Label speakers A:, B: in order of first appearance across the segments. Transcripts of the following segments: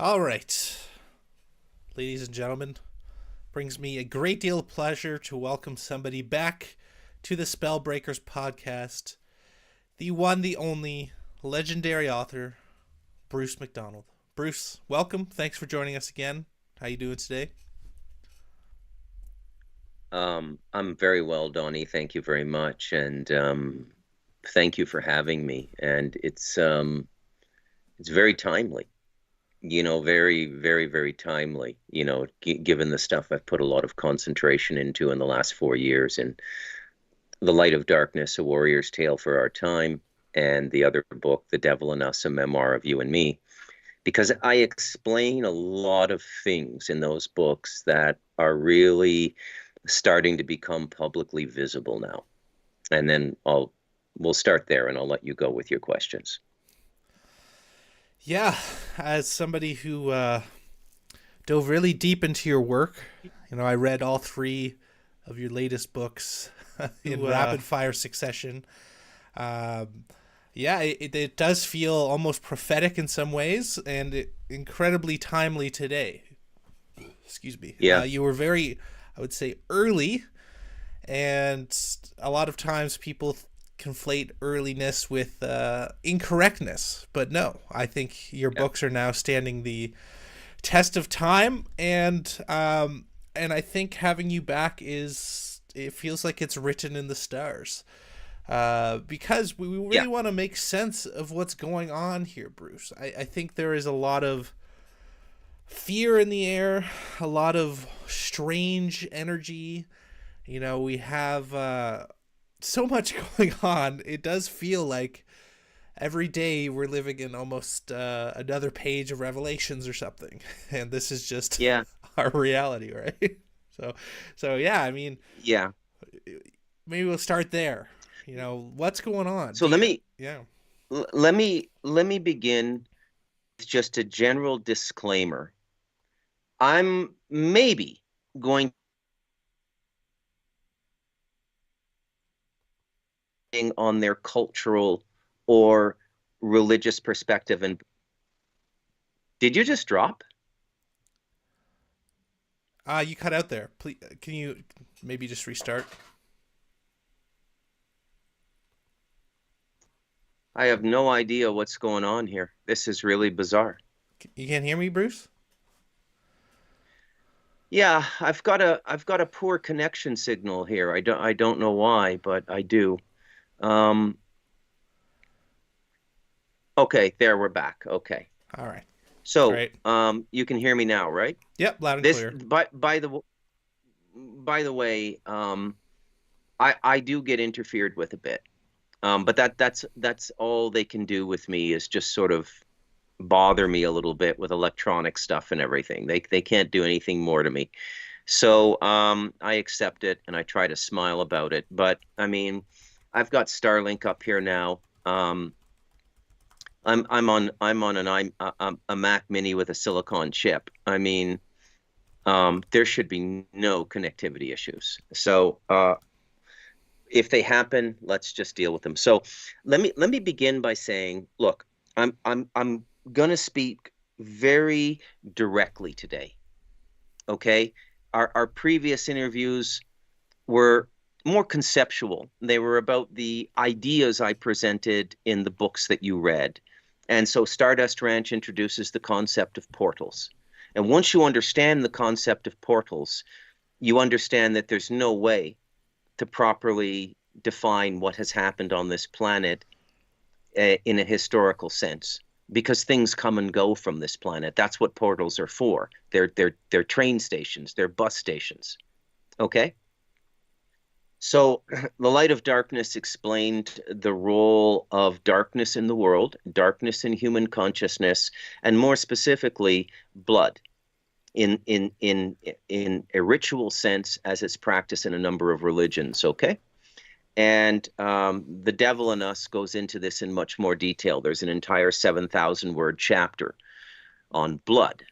A: All right, ladies and gentlemen, brings me a great deal of pleasure to welcome somebody back to the Spellbreakers podcast, the one, the only, legendary author, Bruce MacDonald. Bruce, welcome. Thanks for joining us again. How you doing today?
B: I'm very well, Donnie. Thank you very much, and thank you for having me. And it's very timely, very, very, very timely. Given the stuff I've put a lot of concentration into in the last 4 years, and The Light of Darkness: A Warrior's Tale for Our Time, and the other book, The Devil in Us: A Memoir of You and Me, because I explain a lot of things in those books that are really starting to become publicly visible now. And then we'll start there and I'll let you go with your questions.
A: Yeah, as somebody who dove really deep into your work, I read all three of your latest books in rapid fire succession. Yeah, it does feel almost prophetic in some ways, and incredibly timely today. Excuse me.
B: Yeah.
A: You were very, I would say, early, and a lot of times people conflate earliness with incorrectness. But no, I think your
B: Yeah.
A: books are now standing the test of time, and I think having you back it feels like it's written in the stars. Because we really
B: Yeah.
A: want to make sense of what's going on here, Bruce. I think there is a lot of fear in the air, a lot of strange energy. We have so much going on. It does feel like every day we're living in almost another page of Revelations or something, and this is just
B: Yeah.
A: our reality, right? So, so yeah. I mean,
B: Yeah.
A: maybe we'll start there. What's going on?
B: So let me
A: Yeah.
B: let me begin with just a general disclaimer. I'm maybe going on their cultural or religious perspective. And did you just drop?
A: You cut out there. Please, can you maybe just restart?
B: I have no idea what's going on here. This is really bizarre.
A: You can't hear me, Bruce?
B: Yeah, I've got a poor connection signal here. I don't know why, but I do. Um, okay, there we're back. Okay.
A: All right.
B: So,
A: Great.
B: you can hear me now, right?
A: Yep, loud and
B: This
A: clear.
B: by the way, I do get interfered with a bit. But that's all they can do with me is just sort of bother me a little bit with electronic stuff and everything. They can't do anything more to me. So I accept it and I try to smile about it. But I mean, I've got Starlink up here now. I'm on a Mac Mini with a silicon chip. I mean, there should be no connectivity issues. So if they happen, let's just deal with them. So let me begin by saying, look, I'm gonna speak very directly today. Okay? Our previous interviews were more conceptual. They were about the ideas I presented in the books that you read. And so Stardust Ranch introduces the concept of portals. And once you understand the concept of portals, you understand that there's no way to properly define what has happened on this planet in a historical sense, because things come and go from this planet. That's what portals are for. They're train stations, they're bus stations. Okay? So the Light of Darkness explained the role of darkness in the world, darkness in human consciousness, and more specifically, blood in a ritual sense as it's practiced in a number of religions. Okay? And The Devil in Us goes into this in much more detail. There's an entire 7,000 word chapter on blood.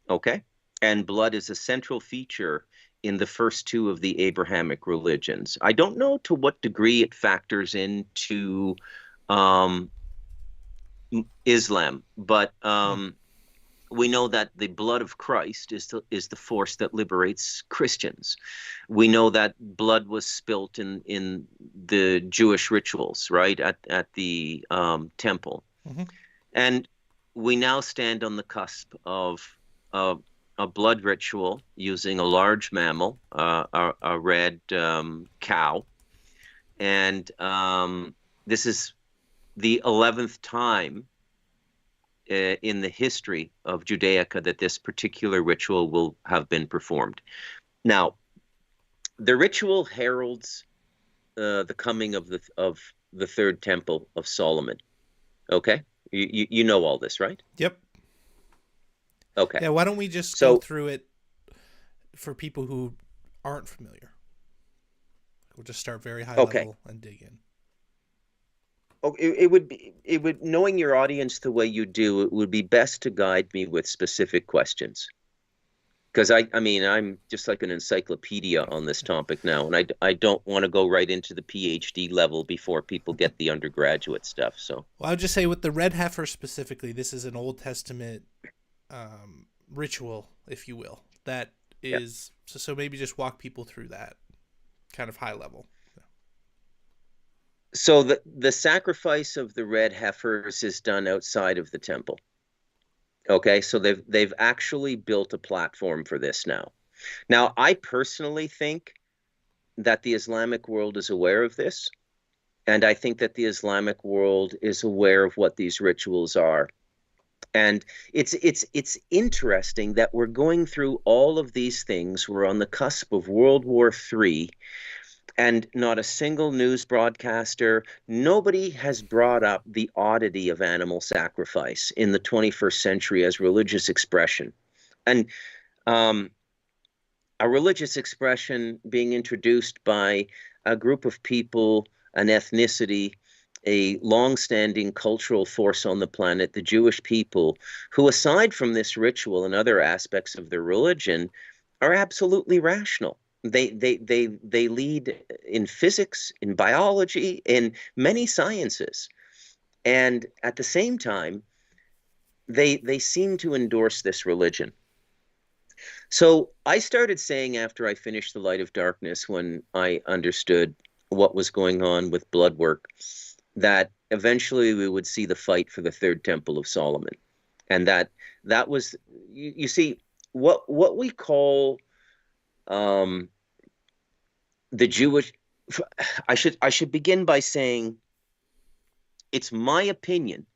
B: Okay? And blood is a central feature in the first two of the Abrahamic religions. I don't know to what degree it factors into um, Islam, but We know that the blood of Christ is the force that liberates Christians. We know that blood was spilt in the Jewish rituals, right, at the temple.
A: Mm-hmm.
B: And we now stand on the cusp of a blood ritual using a large mammal, a red cow. And this is the 11th time in the history of Judaica that this particular ritual will have been performed. Now, the ritual heralds the coming of the third temple of Solomon. Okay, you know all this, right?
A: Yep.
B: Okay.
A: Yeah. Why don't we just go
B: So
A: through it for people who aren't familiar? We'll just start very high
B: okay.
A: level and dig in.
B: Oh, it would knowing your audience the way you do, it would be best to guide me with specific questions. Because I mean, I'm just like an encyclopedia on this topic now, and I don't want to go right into the PhD level before people get the undergraduate stuff. So,
A: Well, I would just say with the red heifer specifically, this is an Old Testament ritual, if you will, that
B: yeah.
A: is so maybe just walk people through that kind of high level.
B: So the sacrifice of the red heifers is done outside of the temple. Okay, so they've actually built a platform for this now. Now, I personally think that the Islamic world is aware of this, and I think that the Islamic world is aware of what these rituals are. And it's interesting that we're going through all of these things. We're on the cusp of World War III, and not a single news broadcaster, nobody has brought up the oddity of animal sacrifice in the 21st century as religious expression. And a religious expression being introduced by a group of people, an ethnicity, a long-standing cultural force on the planet, the Jewish people, who aside from this ritual and other aspects of their religion, are absolutely rational. They lead in physics, in biology, in many sciences. And at the same time, they seem to endorse this religion. So I started saying after I finished The Light of Darkness, when I understood what was going on with blood work, that eventually we would see the fight for the third temple of Solomon. And that was, you see, what we call the Jewish, I should begin by saying it's my opinion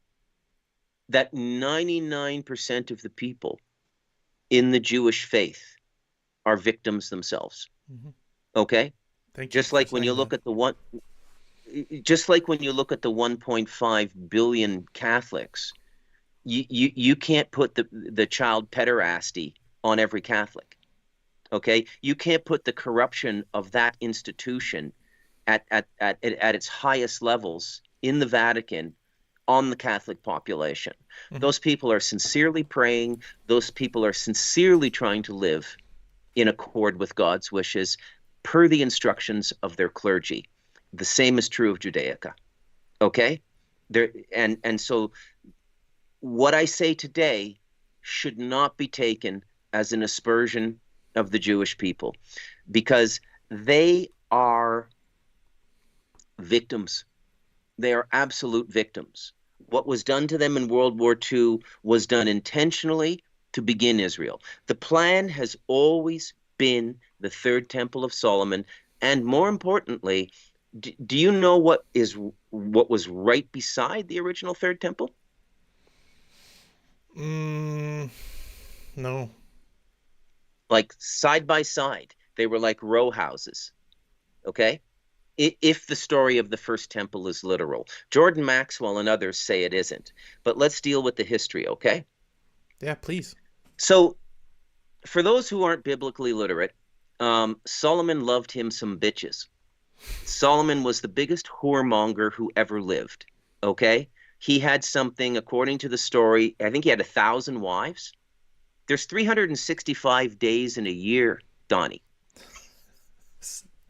B: that 99% of the people in the Jewish faith are victims themselves.
A: Mm-hmm.
B: Okay?
A: Thank you.
B: Just like when you look at the 1.5 billion Catholics, you can't put the child pederasty on every Catholic. Okay, you can't put the corruption of that institution at its highest levels in the Vatican on the Catholic population. Mm-hmm. Those people are sincerely praying. Those people are sincerely trying to live in accord with God's wishes per the instructions of their clergy. The same is true of Judaica. Okay, and so what I say today should not be taken as an aspersion of the Jewish people, because they are victims. They are absolute victims. What was done to them in World War II was done intentionally to begin Israel. The plan has always been the third temple of Solomon, and more importantly, do you know what was right beside the original third temple?
A: No.
B: Like side by side. They were like row houses. Okay? If the story of the first temple is literal. Jordan Maxwell and others say it isn't. But let's deal with the history, okay?
A: Yeah, please.
B: So, for those who aren't biblically literate, Solomon loved him some bitches. Solomon was the biggest whoremonger who ever lived, okay? He had something, according to the story, I think he had 1,000 wives. There's 365 days in a year, Donnie.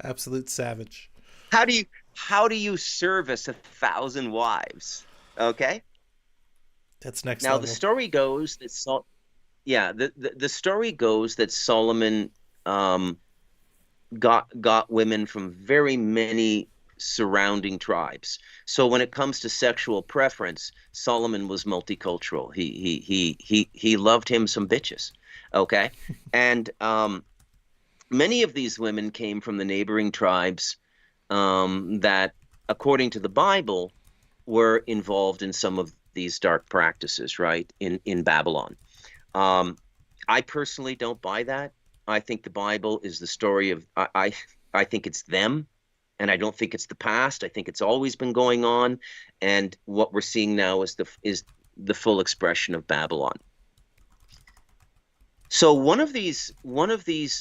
A: Absolute savage.
B: How do you service 1,000 wives? Okay?
A: That's next
B: now
A: level.
B: The story goes that yeah, the story goes that Solomon um, got women from very many surrounding tribes. So when it comes to sexual preference, Solomon was multicultural. He loved him some bitches. Okay. And many of these women came from the neighboring tribes that, according to the Bible, were involved in some of these dark practices, right, in Babylon. Um, I personally don't buy that. I think the Bible is the story of I think it's them, and I don't think it's the past. I think it's always been going on, and what we're seeing now is the full expression of Babylon. So one of these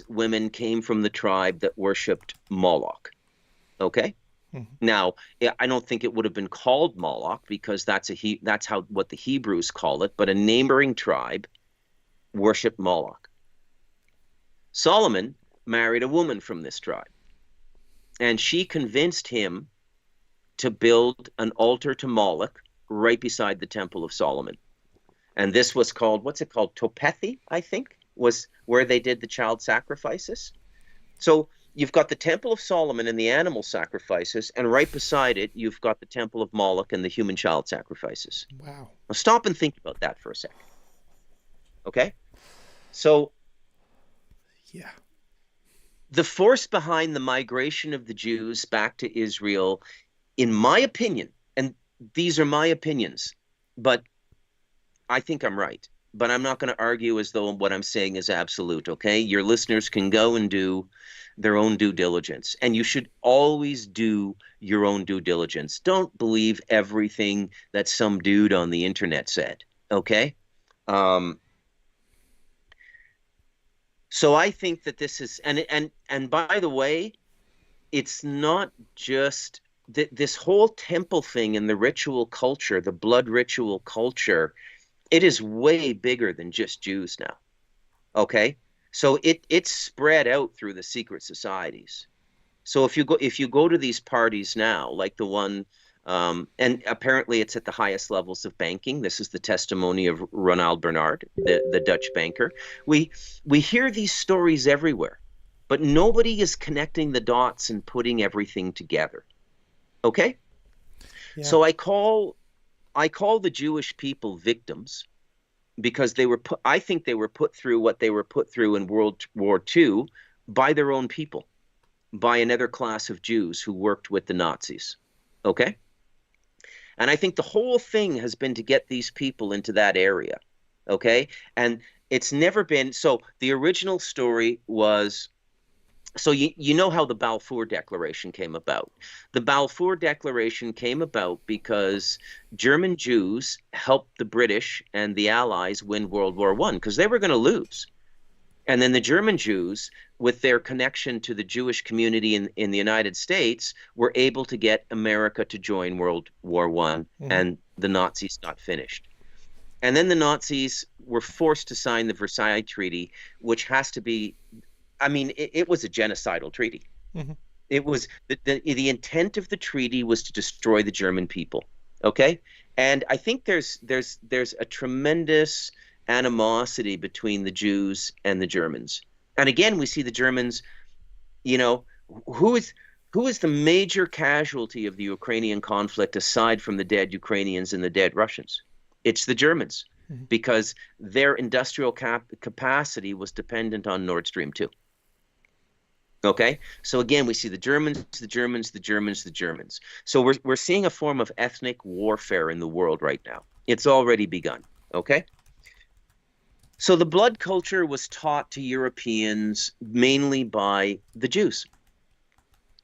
B: women came from the tribe that worshipped Moloch. Okay.
A: Mhm.
B: Now, I don't think it would have been called Moloch because that's how what the Hebrews call it, but a neighboring tribe worshiped Moloch. Solomon married a woman from this tribe, and she convinced him to build an altar to Moloch right beside the Temple of Solomon. And this was called, what's it called? Topethi, I think, was where they did the child sacrifices. So you've got the Temple of Solomon and the animal sacrifices, and right beside it, you've got the Temple of Moloch and the human child sacrifices.
A: Wow.
B: Now stop and think about that for a second. Okay? So
A: Yeah.
B: the force behind the migration of the Jews back to Israel, in my opinion, and these are my opinions, but I think I'm right. But I'm not going to argue as though what I'm saying is absolute, okay? Your listeners can go and do their own due diligence. And you should always do your own due diligence. Don't believe everything that some dude on the internet said, okay? Um, so I think that this is, and by the way, it's not just this whole temple thing and the ritual culture, the blood ritual culture. It is way bigger than just Jews now. Okay, so it's spread out through the secret societies. So if you go to these parties now, like the one, and apparently it's at the highest levels of banking. This is the testimony of Ronald Bernard, the Dutch banker. We we hear these stories everywhere, but nobody is connecting the dots and putting everything together. Okay,
A: Yeah.
B: so I call the Jewish people victims because I think they were put through what they were put through in World War II by their own people, by another class of Jews who worked with the Nazis. Okay? And I think the whole thing has been to get these people into that area. Okay? And it's never been so the original story was so you know how the Balfour Declaration came about. The Balfour Declaration came about because German Jews helped the British and the Allies win World War I because they were going to lose. And then the German Jews, with their connection to the Jewish community in the United States, were able to get America to join World War I,
A: Mhm.
B: and the Nazis got finished. And then the Nazis were forced to sign the Versailles Treaty, which has to be, I mean, it was a genocidal treaty.
A: Mhm.
B: It was the intent of the treaty was to destroy the German people. Okay, and I think there's a tremendous animosity between the Jews and the Germans. And again, we see the Germans. You know, who is who is the major casualty of the Ukrainian conflict aside from the dead Ukrainians and the dead Russians? It's the Germans
A: Mhm.
B: because their industrial capacity was dependent on Nord Stream 2. Okay, so again, we see the Germans, the Germans, the Germans, the Germans. So we're seeing a form of ethnic warfare in the world right now. It's already begun. Okay, so the blood culture was taught to Europeans mainly by the Jews.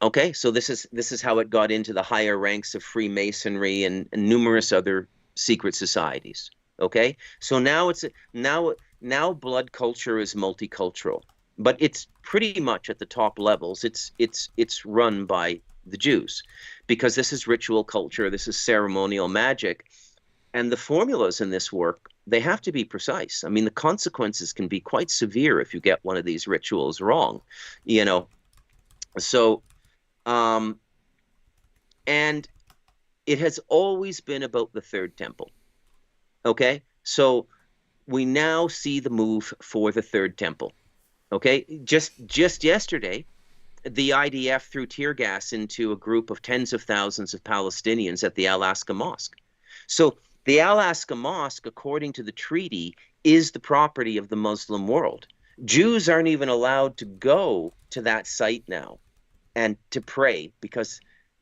B: Okay, so this is how it got into the higher ranks of Freemasonry and numerous other secret societies. Okay, so now blood culture is multicultural, but it's pretty much at the top levels. It's run by the Jews because this is ritual culture, this is ceremonial magic, and the formulas in this work they have to be precise. I mean, the consequences can be quite severe if you get one of these rituals wrong, you know. So um, and it has always been about the third temple. Okay. So we now see the move for the third temple. Okay, just yesterday, the IDF threw tear gas into a group of tens of thousands of Palestinians at the Al-Aqsa Mosque. So the Al-Aqsa Mosque, according to the treaty, is the property of the Muslim world. Jews aren't even allowed to go to that site now and to pray because,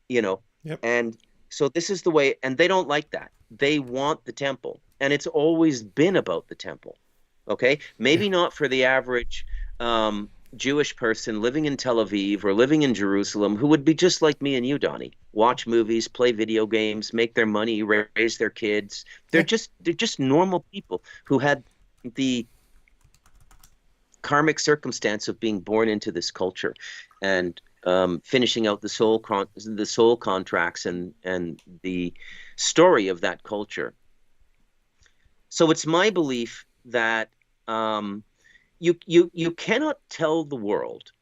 B: you know,
A: Yep.
B: and so this is the way, and they don't like that. They want the temple, and it's always been about the temple. Okay,
A: Yeah.
B: maybe not for the average Jewish person living in Tel Aviv or living in Jerusalem who would be just like me and you, Donnie. Watch movies, play video games, make their money, raise their kids.
A: Yeah.
B: They're just normal people who had the karmic circumstance of being born into this culture and finishing out the soul contracts and the story of that culture. So it's my belief that you cannot tell the world.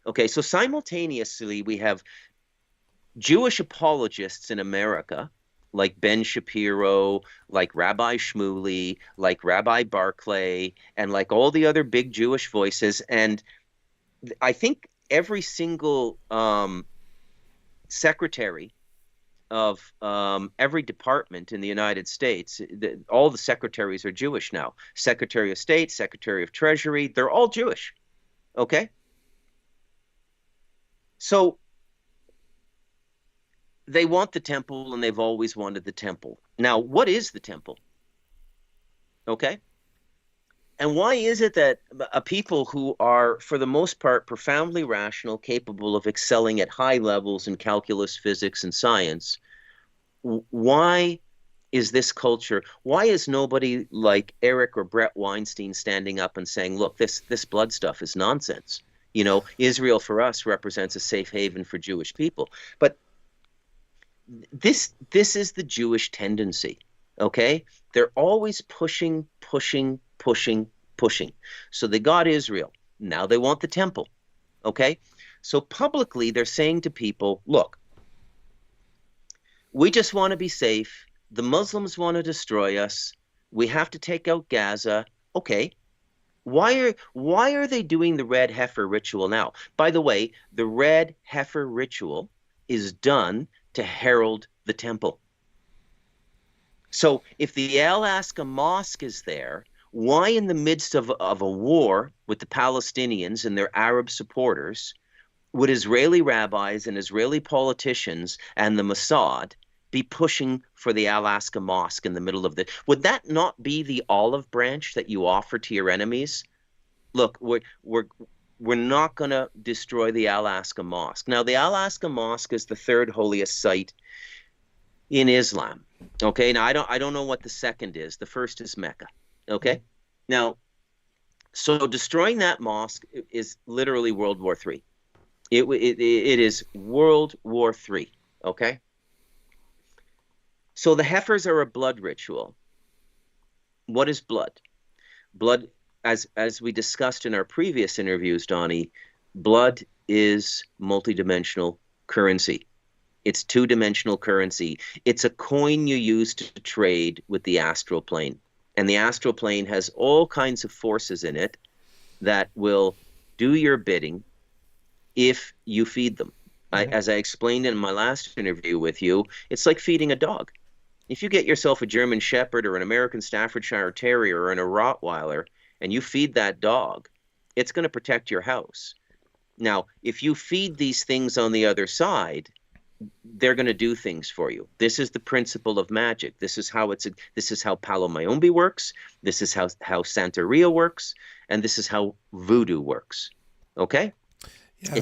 B: Okay, so simultaneously we have Jewish apologists in America, like Ben Shapiro, like Rabbi Shmuley, like Rabbi Barclay, and like all the other big Jewish voices. And I think every single secretary of every department in the United States, all the secretaries are Jewish now. Secretary of State, Secretary of Treasury, they're all Jewish. Okay? So they want the temple and they've always wanted the temple. Now, what is the temple? Okay? And why is it that a people who are, for the most part, profoundly rational, capable of excelling at high levels in calculus, physics, and science, why is this culture, why is nobody like Eric or Brett Weinstein standing up and saying, look, this blood stuff is nonsense. You know, Israel for us represents a safe haven for Jewish people. But this is the Jewish tendency, okay? They're always pushing. So they got Israel. Now they want the temple, okay? So publicly they're saying to people, look, we just want to be safe. The Muslims want to destroy us. We have to take out Gaza. Okay. Why are they doing the red heifer ritual now? By the way, the red heifer ritual is done to herald the temple. So if the Al-Aqsa Mosque is there, why in the midst of a war with the Palestinians and their Arab supporters would Israeli rabbis and Israeli politicians and the Mossad be pushing for the Al-Aqsa Mosque in the middle of the? Would that not be the olive branch that you offer to your enemies? Look, we're not going to destroy the Al-Aqsa Mosque. Now, the Al-Aqsa Mosque is the third holiest site in Islam. Okay, now I don't know what the second is. The first is Mecca. Okay, now, so destroying that mosque is literally World War III. It is World War III. Okay. So the heifers are a blood ritual. What is blood? Blood, as we discussed in our previous interviews, Donnie, blood is multidimensional currency. It's two-dimensional currency. It's a coin you use to trade with the astral plane. And the astral plane has all kinds of forces in it that will do your bidding if you feed them. As I explained in my last interview with you, it's like feeding a dog. If you get yourself a German Shepherd or an American Staffordshire Terrier or a Rottweiler and you feed that dog, it's going to protect your house. Now, if you feed these things on the other side, they're going to do things for you. This is the principle of magic. This is how Palo Mayombe works. This is how Santeria works, and this is how voodoo works. Okay?
A: Yeah,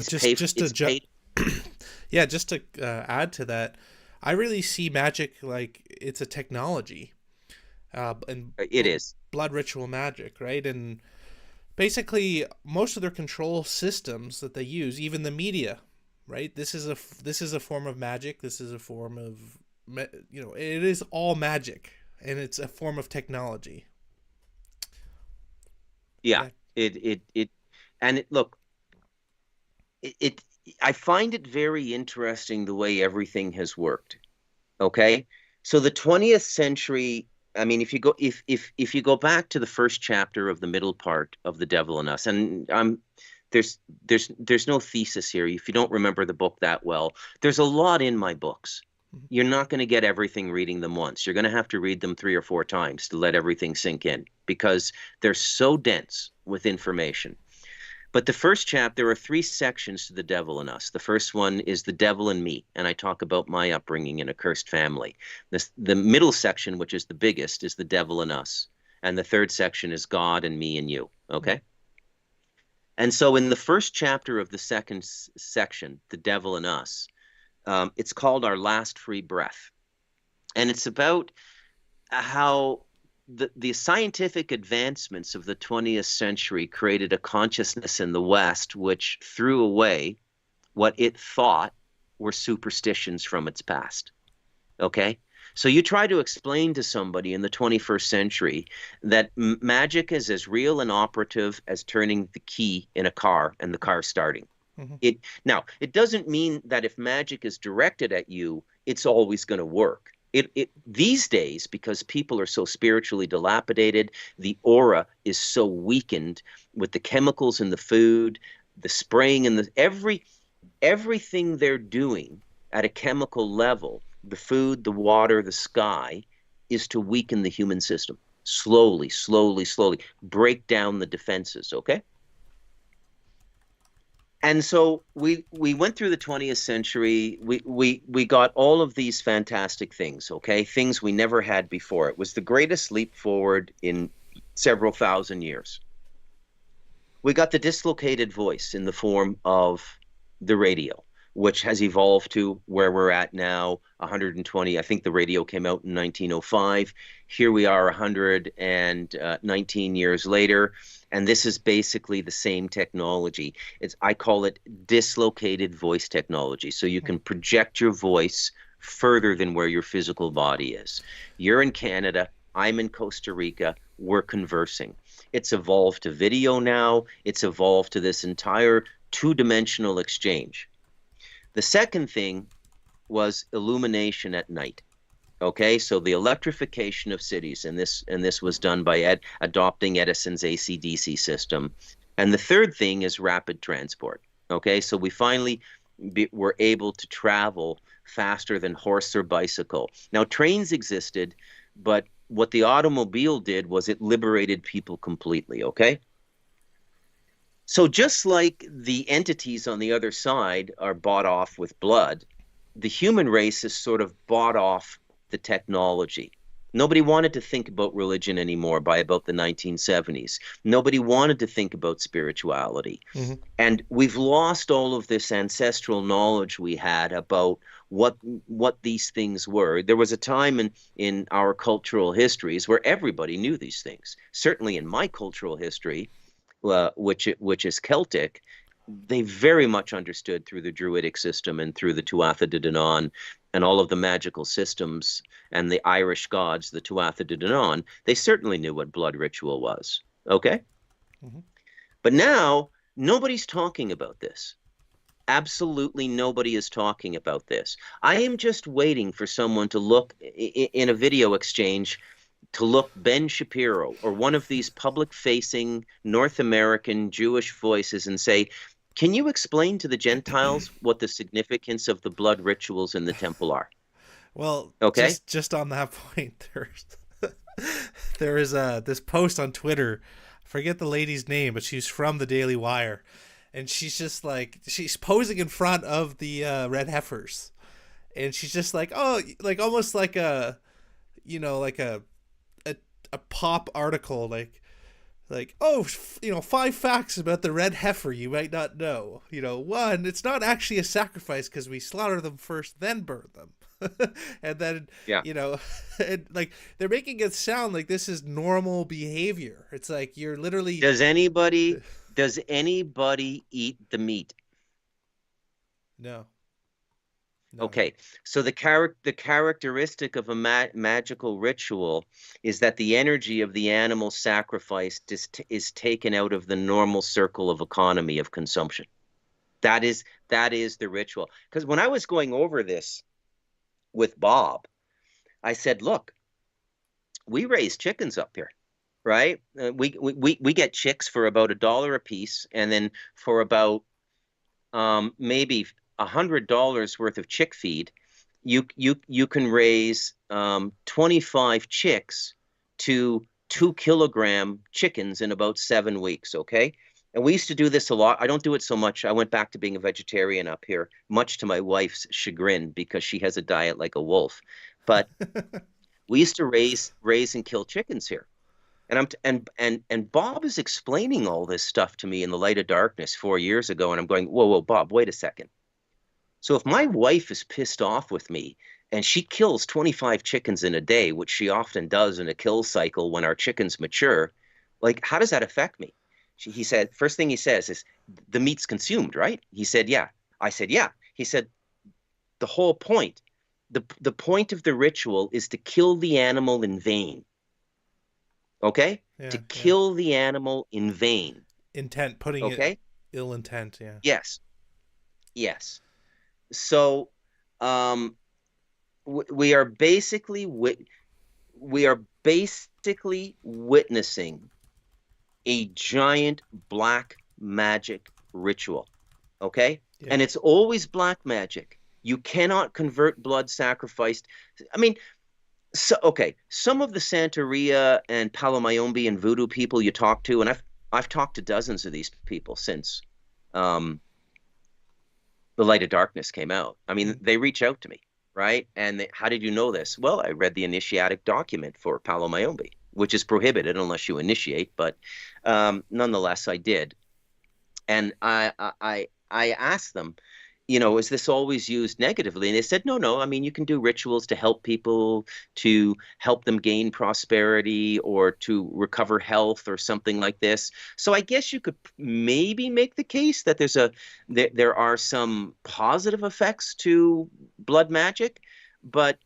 A: just to add to that, I really see magic like it's a technology, and
B: it is
A: blood ritual magic, right? And basically, most of their control systems that they use, even the media, right? This is a form of magic. This is a form of, it is all magic, and it's a form of technology.
B: Yeah. Look, I find it very interesting the way everything has worked. Okay, so the 20th century I mean, if you go back to the first chapter of the middle part of The Devil in Us, and there's there's no thesis here. If you don't remember the book that well, there's a lot in my books.
A: Mhm.
B: You're not going to get everything reading them once. You're going to have to read them 3 or 4 times to let everything sink in because they're so dense with information. But the first chapter, there are 3 sections to The Devil in Us. The first one is The Devil in Me, and I talk about my upbringing in a cursed family. The middle section, which is the biggest, is The Devil in Us. And the third section is God and Me and You. Okay? And so in the first chapter of the second section, The Devil in Us, it's called Our Last Free Breath. And it's about how the scientific advancements of the 20th century created a consciousness in the West which threw away what it thought were superstitions from its past. Okay? So you try to explain to somebody in the 21st century that magic is as real and operative as turning the key in a car and the car starting.
A: Mhm.
B: It doesn't mean that if magic is directed at you, it's always going to work. These days, because people are so spiritually dilapidated, the aura is so weakened with the chemicals in the food, the spraying and everything they're doing at a chemical level, the food, the water, the sky, is to weaken the human system. Slowly, slowly, slowly. Break down the defenses, okay? And so we went through the 20th century. We got all of these fantastic things, okay? Things we never had before. It was the greatest leap forward in several thousand years. We got the dislocated voice in the form of the radio, which has evolved to where we're at now, 120. I think the radio came out in 1905. Here we are 119 years later, and this is basically the same technology. I call it dislocated voice technology. So you can project your voice further than where your physical body is. You're in Canada, I'm in Costa Rica, we're conversing. It's evolved to video now. It's evolved to this entire two-dimensional exchange. The second thing was illumination at night. Okay, so the electrification of cities, and this was done by adopting Edison's AC/DC system. And the third thing is rapid transport. Okay, so we finally were able to travel faster than horse or bicycle. Now, trains existed, but what the automobile did was it liberated people completely, okay? So just like the entities on the other side are bought off with blood, the human race is sort of bought off the technology. Nobody wanted to think about religion anymore by about the 1970s. Nobody wanted to think about spirituality.
A: Mm-hmm.
B: And we've lost all of this ancestral knowledge we had about what these things were. There was a time in our cultural histories where everybody knew these things. Certainly in my cultural history, which is Celtic, they very much understood through the Druidic system and through the Tuatha De Danann and all of the magical systems and the Irish gods, the Tuatha De Danann. They certainly knew what blood ritual was. Okay?
A: Mm-hmm.
B: But now nobody's talking about this. Absolutely nobody is talking about this. I am just waiting for someone to look in a video exchange to look Ben Shapiro or one of these public-facing North American Jewish voices and say, can you explain to the Gentiles what the significance of the blood rituals in the temple are?
A: Well,
B: Okay.
A: just on that point, there is this post on Twitter. I forget the lady's name, but she's from the Daily Wire, and she's just like, she's posing in front of the red heifers, and she's just like, oh, like almost like a, like a pop article, like, oh, 5 facts about the red heifer you might not know. One, it's not actually a sacrifice because we slaughter them first, then burn them. And then,
B: Yeah.
A: And like they're making it sound like this is normal behavior. It's like you're literally.
B: Does anybody eat the meat?
A: No.
B: Okay, so the characteristic of a magical ritual is that the energy of the animal sacrificed is taken out of the normal circle of economy of consumption. That is the ritual. Because when I was going over this with Bob, I said, look, we raise chickens up here, right? We get chicks for about $1 a piece, and then for about maybe $100 worth of chick feed, you can raise 25 chicks to 2 kilogram chickens in about 7 weeks. Okay. And we used to do this a lot. I don't do it so much. I went back to being a vegetarian up here, much to my wife's chagrin, because she has a diet like a wolf. But we used to raise and kill chickens here. And Bob is explaining all this stuff to me in the light of darkness 4 years ago, and I'm going, whoa, Bob, wait a second. So if my wife is pissed off with me and she kills 25 chickens in a day, which she often does in a kill cycle when our chickens mature, like, how does that affect me? He said, first thing he says is, the meat's consumed, right? He said, yeah. I said, yeah. He said, the whole point, the point of the ritual is to kill the animal in vain. Okay? To kill the animal in vain.
A: Intent, putting it ill intent, yeah.
B: Yes. Yes. So we are basically witnessing a giant black magic ritual. Okay? Yeah. And it's always black magic. You cannot convert blood sacrificed. I mean, so, okay, some of the Santeria and Palomayombe and voodoo people you talk to, and I've talked to dozens of these people since The Light of Darkness came out. I mean, they reach out to me, right? And how did you know this? Well, I read the initiatic document for Palomayombe, which is prohibited unless you initiate, but nonetheless, I did. And I asked them, is this always used negatively? And they said, no. I mean, you can do rituals to help people, to help them gain prosperity or to recover health or something like this. So I guess you could maybe make the case that there are some positive effects to blood magic, but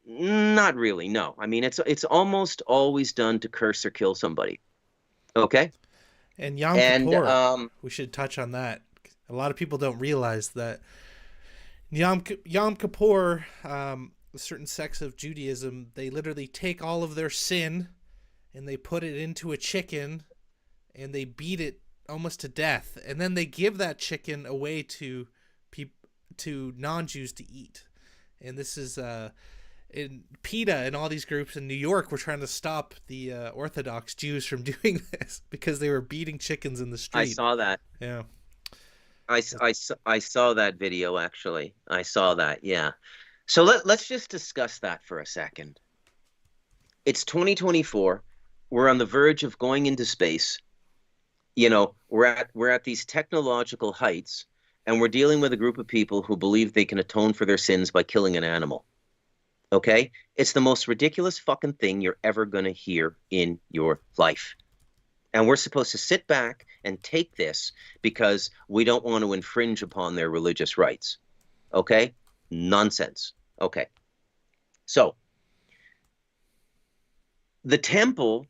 B: not really. No, I mean, it's almost always done to curse or kill somebody. Okay.
A: And Yom Kippur, we should touch on that. A lot of people don't realize that Yom Kippur, a certain sects of Judaism, they literally take all of their sin and they put it into a chicken and they beat it almost to death. And then they give that chicken away to non-Jews to eat. And this is in PETA and all these groups in New York were trying to stop the Orthodox Jews from doing this because they were beating chickens in the street.
B: I saw that.
A: Yeah.
B: I saw that video, actually. I saw that, yeah. So let's just discuss that for a second. It's 2024. We're on the verge of going into space. We're at these technological heights, and we're dealing with a group of people who believe they can atone for their sins by killing an animal. Okay? It's the most ridiculous fucking thing you're ever going to hear in your life. And we're supposed to sit back and take this because we don't want to infringe upon their religious rights. Okay? Nonsense. Okay. So, the temple,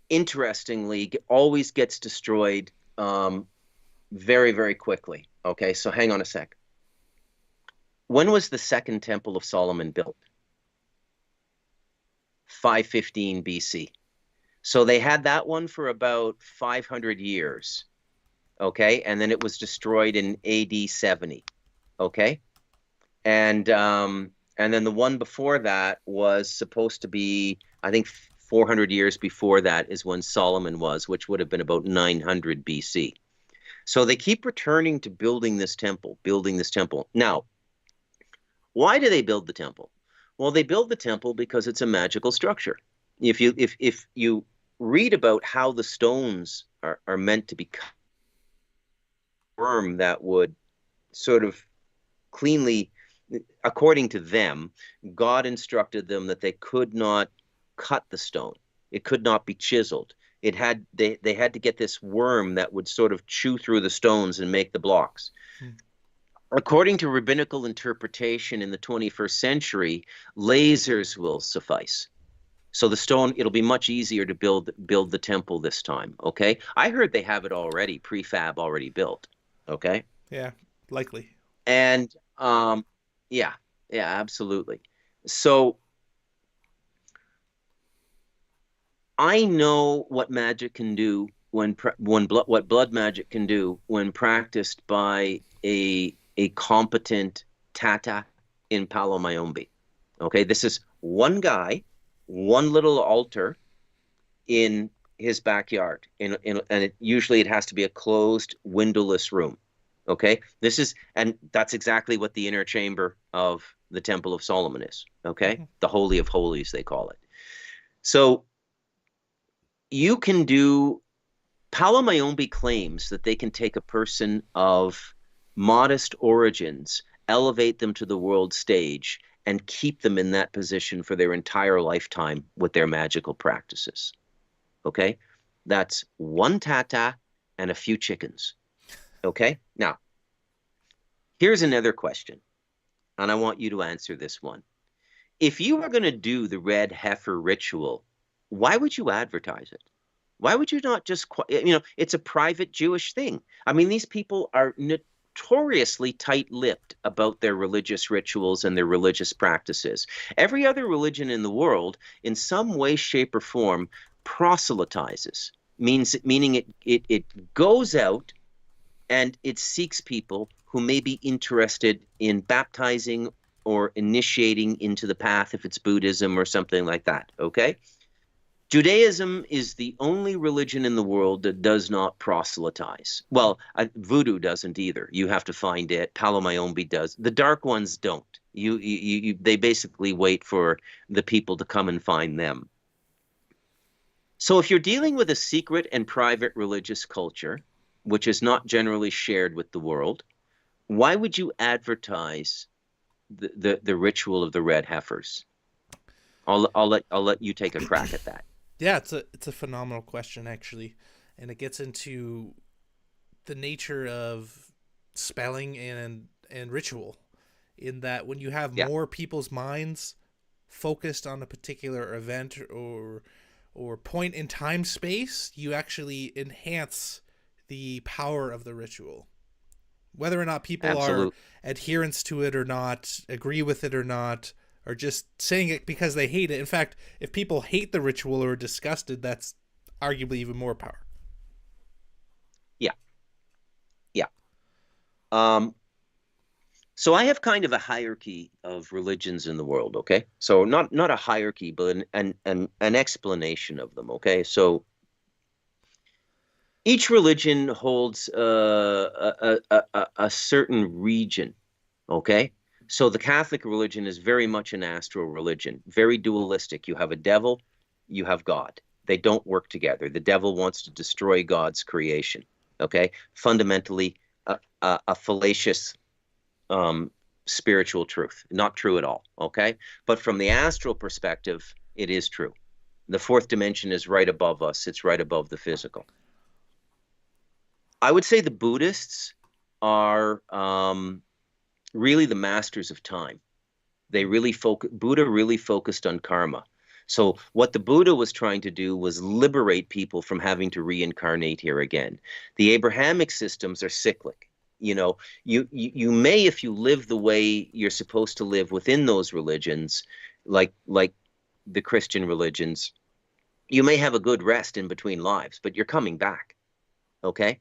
B: interestingly, always gets destroyed very, very quickly. Okay? So, hang on a sec. When was the second temple of Solomon built? 515 BC. So they had that one for about 500 years, okay? And then it was destroyed in AD 70, okay? And then the one before that was supposed to be, I think 400 years before that is when Solomon was, which would have been about 900 BC. So they keep returning to building this temple. Now, why do they build the temple? Well, they build the temple because it's a magical structure. If you read about how the stones are meant to be worm that would sort of cleanly, according to them, God instructed them that they could not cut the stone. It could not be chiseled. They had to get this worm that would sort of chew through the stones and make the blocks. According to rabbinical interpretation in the 21st century, lasers will suffice. So the stone, it'll be much easier to build the temple this time, okay? I heard they have it already, prefab already built, okay?
A: Yeah, likely.
B: And yeah, absolutely. So I know what magic can do what blood magic can do when practiced by a competent Tata in Palo Mayombe. Okay, this is one guy, one little altar in his backyard, and usually it has to be a closed, windowless room. Okay, and that's exactly what the inner chamber of the Temple of Solomon is. Okay,
A: Hmm.
B: the Holy of Holies, they call it. So you can do Palo Mayombe claims that they can take a person of modest origins, elevate them to the world stage, and keep them in that position for their entire lifetime with their magical practices. Okay? That's one tata and a few chickens. Okay? Now, here's another question, and I want you to answer this one. If you were going to do the red heifer ritual, why would you advertise it? Why would you not just, it's a private Jewish thing. I mean, these people are notoriously tight-lipped about their religious rituals and their religious practices. Every other religion in the world, in some way, shape, or form, proselytizes, meaning it goes out and it seeks people who may be interested in baptizing or initiating into the path if it's Buddhism or something like that, okay? Judaism is the only religion in the world that does not proselytize. Well, Voodoo doesn't either. You have to find it. Palo Mayombe does. The dark ones don't. They basically wait for the people to come and find them. So if you're dealing with a secret and private religious culture, which is not generally shared with the world, why would you advertise the ritual of the red heifers? I'll let you take a crack at that.
A: Yeah, it's a phenomenal question actually, and it gets into the nature of spelling and ritual. In that, when you have
B: Yeah,
A: more people's minds focused on a particular event or point in time space, you actually enhance the power of the ritual. Whether or not people are
B: absolutely.
A: adherents to it or not, agree with it or not, or just saying it because they hate it. In fact, if people hate the ritual or are disgusted, that's arguably even more power.
B: Yeah, yeah. Um, so I have kind of a hierarchy of religions in the world, okay? So not a hierarchy, but an explanation of them, okay? So each religion holds a certain region, okay? So the Catholic religion is very much an astral religion, very dualistic. You have a devil, you have God. They don't work together. The devil wants to destroy God's creation, okay? Fundamentally, a fallacious spiritual truth. Not true at all, okay? But from the astral perspective, it is true. The fourth dimension is right above us. It's right above the physical. I would say the Buddhists are really the masters of time. Buddha really focused on karma. So what the Buddha was trying to do was liberate people from having to reincarnate here again. The Abrahamic systems are cyclic. You may, if you live the way you're supposed to live within those religions, like the Christian religions, you may have a good rest in between lives, but you're coming back. Okay?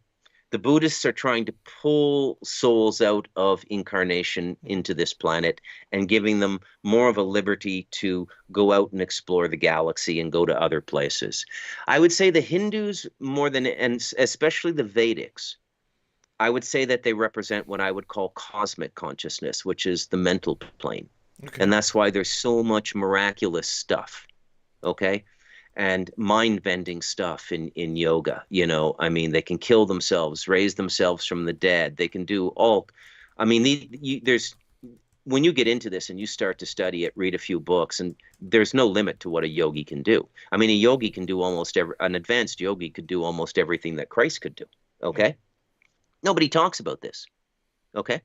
B: The Buddhists are trying to pull souls out of incarnation into this planet and giving them more of a liberty to go out and explore the galaxy and go to other places. I would say the Hindus and especially the Vedics, I would say that they represent what I would call cosmic consciousness, which is the mental plane.
A: Okay.
B: And that's why there's so much miraculous stuff. Okay? And mind-bending stuff in yoga. I mean, they can kill themselves, raise themselves from the dead. They can do all. I mean, there's when you get into this and you start to study it, read a few books, and there's no limit to what a yogi can do. I mean, an advanced yogi could do almost everything that Christ could do. Okay, nobody talks about this. Okay.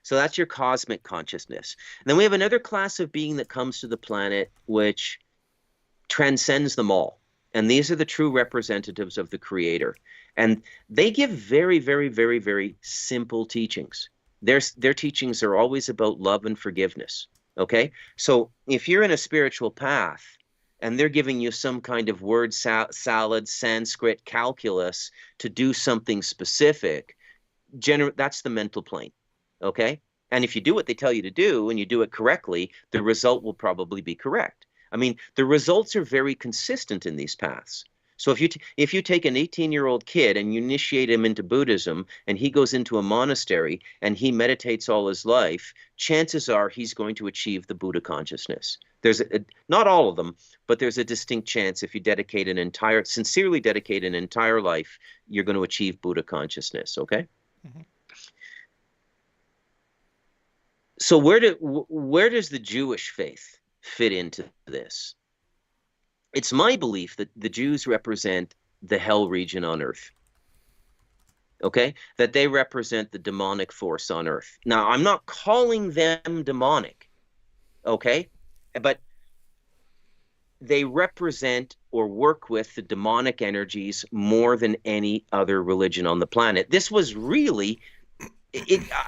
B: So that's your cosmic consciousness. And then we have another class of being that comes to the planet, which transcends them all. And these are the true representatives of the creator. And they give very, very, very, very simple teachings. Their teachings are always about love and forgiveness. Okay? So if you're in a spiritual path, and they're giving you some kind of word salad, Sanskrit, calculus to do something specific, that's the mental plane. Okay? And if you do what they tell you to do and you do it correctly, the result will probably be correct. I mean, the results are very consistent in these paths. So if you take an 18-year-old kid and you initiate him into Buddhism and he goes into a monastery and he meditates all his life, chances are he's going to achieve the Buddha consciousness. Not all of them, but there's a distinct chance if you sincerely dedicate an entire life, you're going to achieve Buddha consciousness, okay? Mm-hmm. So where does the Jewish faith fit into this? It's my belief that the Jews represent the hell region on earth. Okay? That they represent the demonic force on earth. Now, I'm not calling them demonic. Okay? But they represent or work with the demonic energies more than any other religion on the planet. This was really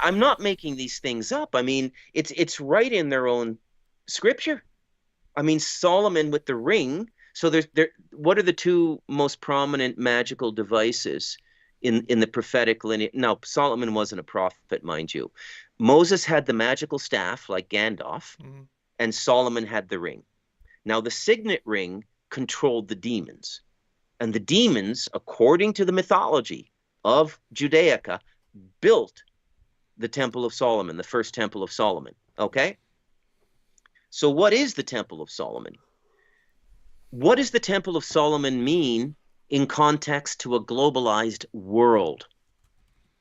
B: I'm not making these things up. I mean, it's right in their own scripture. I mean, Solomon with the ring. So what are the two most prominent magical devices in the prophetic lineage? Now, Solomon wasn't a prophet, mind you. Moses had the magical staff like Gandalf, and Solomon had the ring. Now, the signet ring controlled the demons. And the demons, according to the mythology of Judaica, built the Temple of Solomon, the first Temple of Solomon. Okay? So what is the Temple of Solomon? What does the Temple of Solomon mean in context to a globalized world?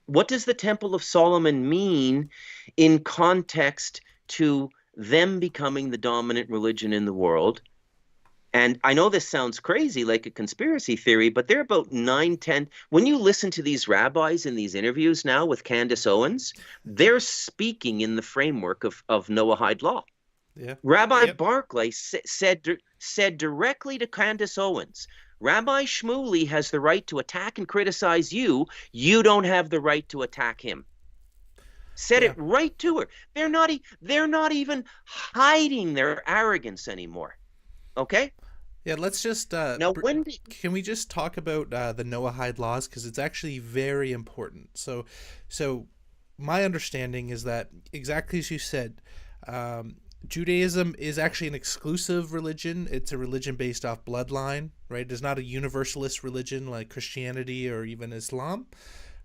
B: What does the Temple of Solomon mean in context to them becoming the dominant religion in the world? And I know this sounds crazy, like a conspiracy theory, but they're about 9, 10. When you listen to these rabbis in these interviews now with Candace Owens, they're speaking in the framework of Noahide law. Yeah. Rabbi Barclay said directly to Candace Owens, Rabbi Shmuley has the right to attack and criticize you. You don't have the right to attack him. Said it right to her. They're not even hiding their arrogance anymore. Okay.
A: Yeah, let's just now. Can we just talk about the Noahide laws, because it's actually very important. So my understanding is that exactly as you said, Judaism is actually an exclusive religion. It's a religion based off bloodline, right? It's not a universalist religion like Christianity or even Islam,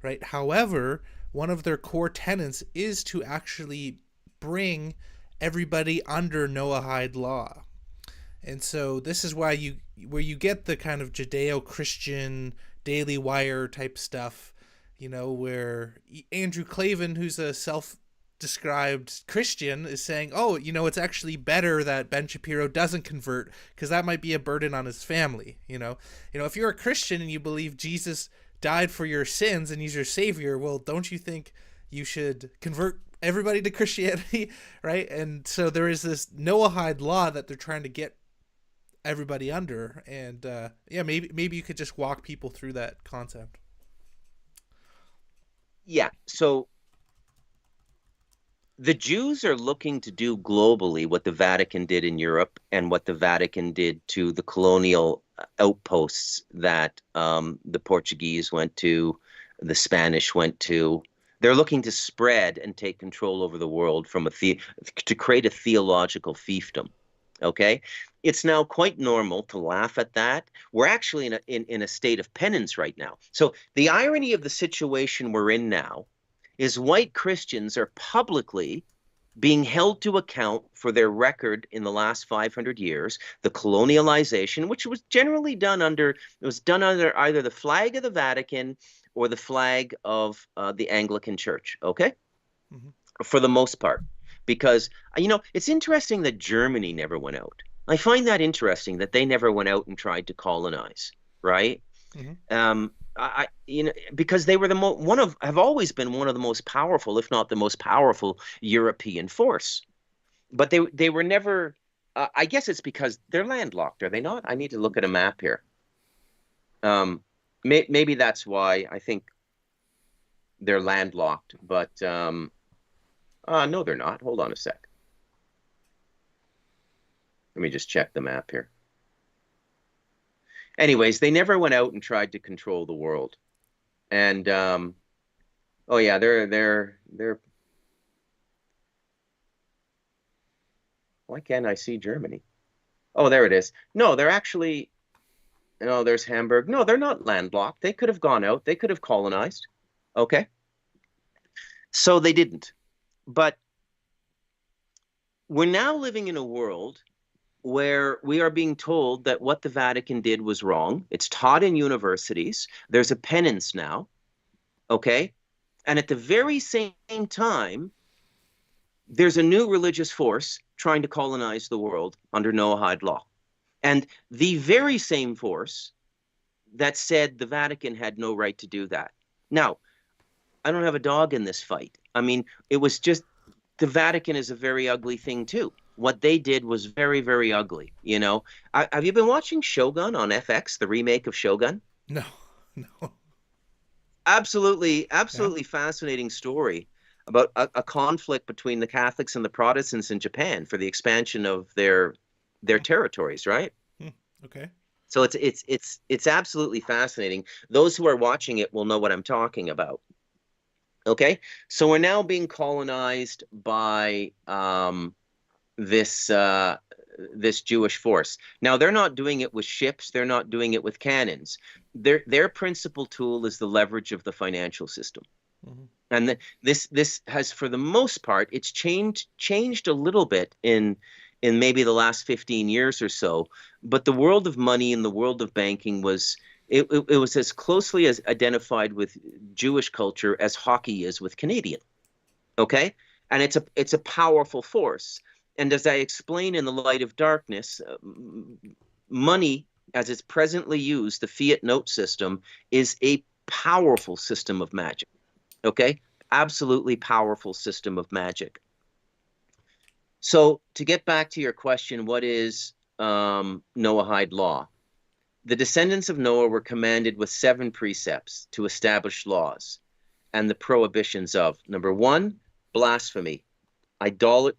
A: right? However, one of their core tenets is to actually bring everybody under Noahide law. And so this is why where you get the kind of Judeo-Christian Daily Wire type stuff, where Andrew Klavan, who's a self-described Christian, is saying, oh, it's actually better that Ben Shapiro doesn't convert because that might be a burden on his family. If you're a Christian and you believe Jesus died for your sins and he's your savior, well, don't you think you should convert everybody to Christianity, right? And so there is this Noahide law that they're trying to get everybody under, and maybe you could just walk people through that concept.
B: Yeah, so the Jews are looking to do globally what the Vatican did in Europe and what the Vatican did to the colonial outposts that the Portuguese went to, the Spanish went to. They're looking to spread and take control over the world to create a theological fiefdom. Okay? It's now quite normal to laugh at that. We're actually in a state of penance right now. So the irony of the situation we're in now is white Christians are publicly being held to account for their record in the last 500 years, the colonialization, which was generally done under either the flag of the Vatican or the flag of the Anglican Church, okay? Mm-hmm. For the most part. Because, it's interesting that Germany never went out. I find that interesting that they never went out and tried to colonize, right? Mm-hmm. Because they were have always been one of the most powerful, if not the most powerful, European force. But they were never. I guess it's because they're landlocked, are they not? I need to look at a map here. Maybe that's why I think they're landlocked. But no, they're not. Hold on a sec. Let me just check the map here. Anyways, they never went out and tried to control the world. And oh yeah, they're. Why can't I see Germany? Oh, there it is. No, they're actually. No, there's Hamburg. No, they're not landlocked. They could have gone out. They could have colonized. Okay, so they didn't. But we're now living in a world where we are being told that what the Vatican did was wrong. It's taught in universities. There's a penance now. Okay, and at the very same time, there's a new religious force trying to colonize the world under Noahide law. And the very same force that said the Vatican had no right to do that. Now, I don't have a dog in this fight. I mean, it was just the Vatican is a very ugly thing too. What they did was very, very ugly. You know, have you been watching Shogun on FX, the remake of Shogun?
A: No, no.
B: Absolutely,
A: Yeah.
B: absolutely fascinating story about a conflict between the Catholics and the Protestants in Japan for the expansion of their
A: Hmm.
B: territories, right?
A: Hmm. Okay.
B: So it's absolutely fascinating. Those who are watching it will know what I'm talking about. Okay, so we're now being colonized by this this Jewish force. Now they're not doing it with ships. They're not doing it with cannons. Their principal tool is the leverage of the financial system.
A: Hmm.
B: And this has, for the most part, it's changed a little bit in maybe the last 15 years or so. But the world of money and the world of banking was it was as closely as identified with Jewish culture as hockey is with Canadian. Okay, and it's a powerful force. And as I explain in the light of darkness, money as it's presently used, the fiat note system, is a powerful system of magic. Okay, absolutely powerful system of magic. So to get back to your question, what is Noahide law? The descendants of Noah were commanded with 7 precepts to establish laws and the prohibitions of number 1, blasphemy,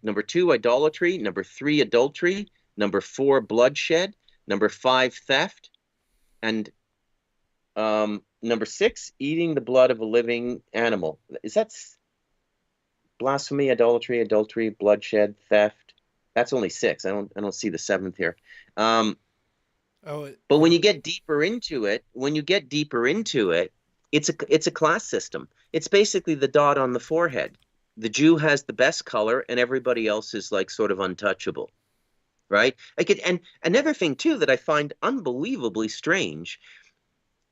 B: number 2, idolatry, number 3, adultery, number 4, bloodshed, number 5, theft, and number 6, eating the blood of a living animal. Is that blasphemy, idolatry, adultery, bloodshed, theft? That's only 6. I don't see the 7th here.
A: Oh,
B: But when
A: yeah.
B: you get deeper into it, it's a class system. It's basically the dot on the forehead. The Jew has the best color, and everybody else is like sort of untouchable, right? And another thing too that I find unbelievably strange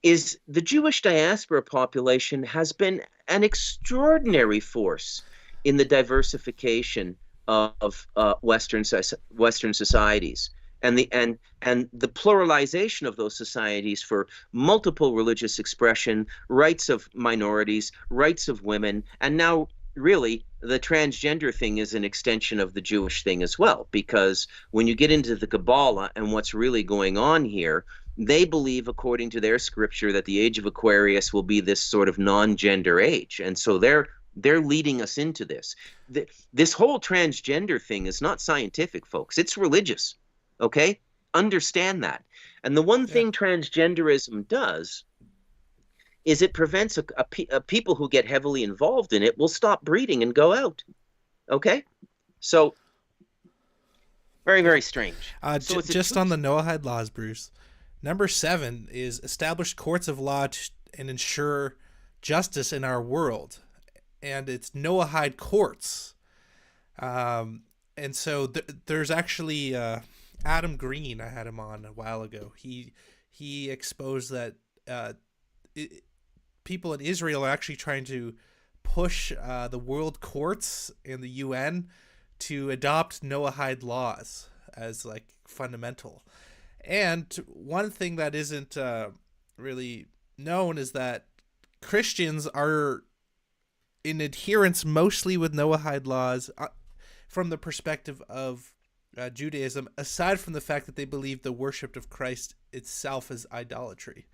B: is the Jewish diaspora population has been an extraordinary force in the diversification of Western societies and the pluralization of those societies for multiple religious expression, rights of minorities, rights of women, and now really the transgender thing is an extension of the Jewish thing as well, because when you get into the Kabbalah and what's really going on here, they believe, according to their scripture, that the age of Aquarius will be this sort of non-gender age, and so they're leading us into this. This whole transgender thing is not scientific, folks. It's religious. Okay? Understand that. And the one
A: Yeah.
B: thing transgenderism does is it prevents a people who get heavily involved in it will stop breeding and go out. Okay? So very,
A: Yeah.
B: very strange. So it's a
A: Just on the
B: twist.
A: Noahide laws, Bruce. Number 7 is establish courts of law and ensure justice in our world, and it's Noahide courts. Um, and so there's actually Adam Green. I had him on a while ago. He exposed that it, people in Israel are actually trying to push the world courts and the UN to adopt Noahide laws as like fundamental. And one thing that isn't really known is that Christians are in adherence mostly with Noahide laws from the perspective of Judaism, aside from the fact that they believe the worship of Christ itself is idolatry.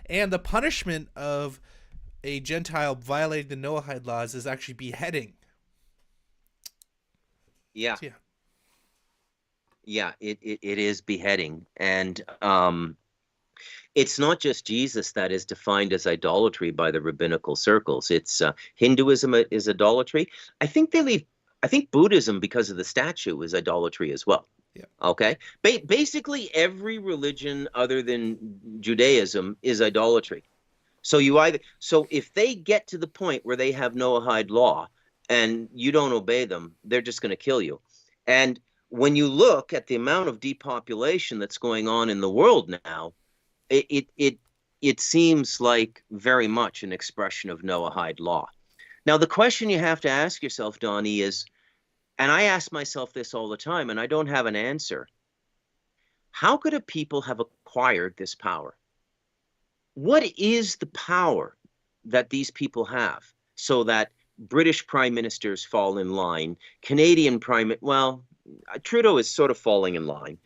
A: And the punishment of a Gentile violating the Noahide laws is actually beheading.
B: Yeah.
A: So, yeah.
B: Yeah, it is beheading. And It's not just Jesus that is defined as idolatry by the rabbinical circles. It's Hinduism is idolatry. I think they leave. I think Buddhism, because of the statue, is idolatry as well.
A: Yeah.
B: Okay. Basically, every religion other than Judaism is idolatry. So if they get to the point where they have Noahide law and you don't obey them, they're just going to kill you. And when you look at the amount of depopulation that's going on in the world now, it seems like very much an expression of Noahide law. Now, the question you have to ask yourself, Donnie, is, and I ask myself this all the time, and I don't have an answer. How could a people have acquired this power? What is the power that these people have so that British prime ministers fall in line, Canadian well, Trudeau is sort of falling in line.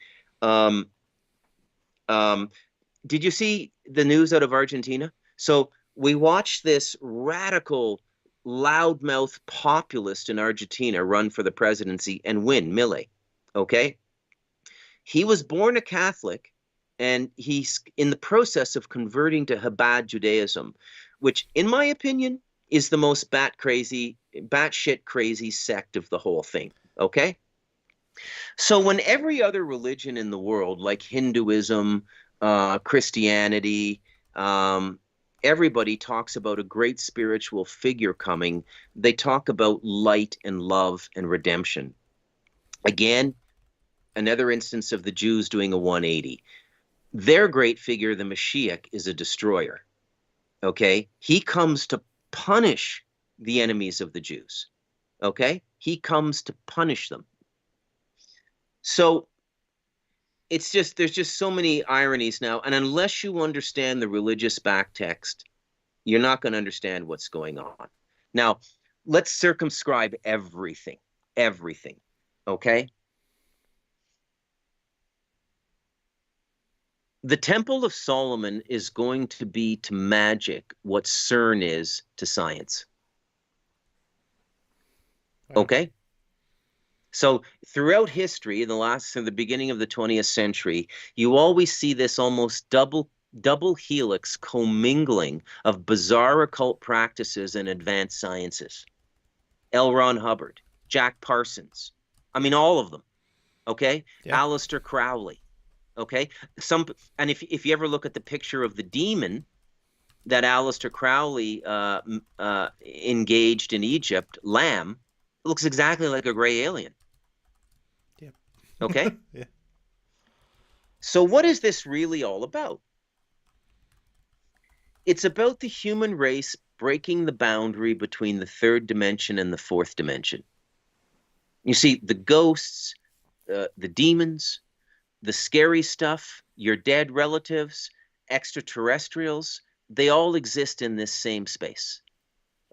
B: Did you see the news out of Argentina? So we watched this radical, loudmouth populist in Argentina run for the presidency and win, Milei. Okay? He was born a Catholic, and he's in the process of converting to Chabad Judaism, which, in my opinion, is the most batshit crazy sect of the whole thing. Okay? So when every other religion in the world, like Hinduism, Christianity, everybody talks about a great spiritual figure coming, they talk about light and love and redemption. Again, another instance of the Jews doing a 180. Their great figure, the Mashiach, is a destroyer. Okay? He comes to punish the enemies of the Jews. Okay? He comes to punish them. So there's just so many ironies now, and unless you understand the religious backtext, you're not going to understand what's going on. Now, let's circumscribe everything, okay? The Temple of Solomon is going to be to magic what CERN is to science. Okay? So throughout history, in the beginning of the 20th century, you always see this almost double helix commingling of bizarre occult practices and advanced sciences. L. Ron Hubbard, Jack Parsons, I mean, all of them. Okay? Yeah. Aleister Crowley. Okay? And if you ever look at the picture of the demon that Aleister Crowley engaged in Egypt, Lamb, it looks exactly like a gray alien. Yeah. Okay? Yeah. So what is this really all about? It's about the human race breaking the boundary between the third dimension and the fourth dimension. You see, the ghosts, the demons, the scary stuff, your dead relatives, extraterrestrials, they all exist in this same space.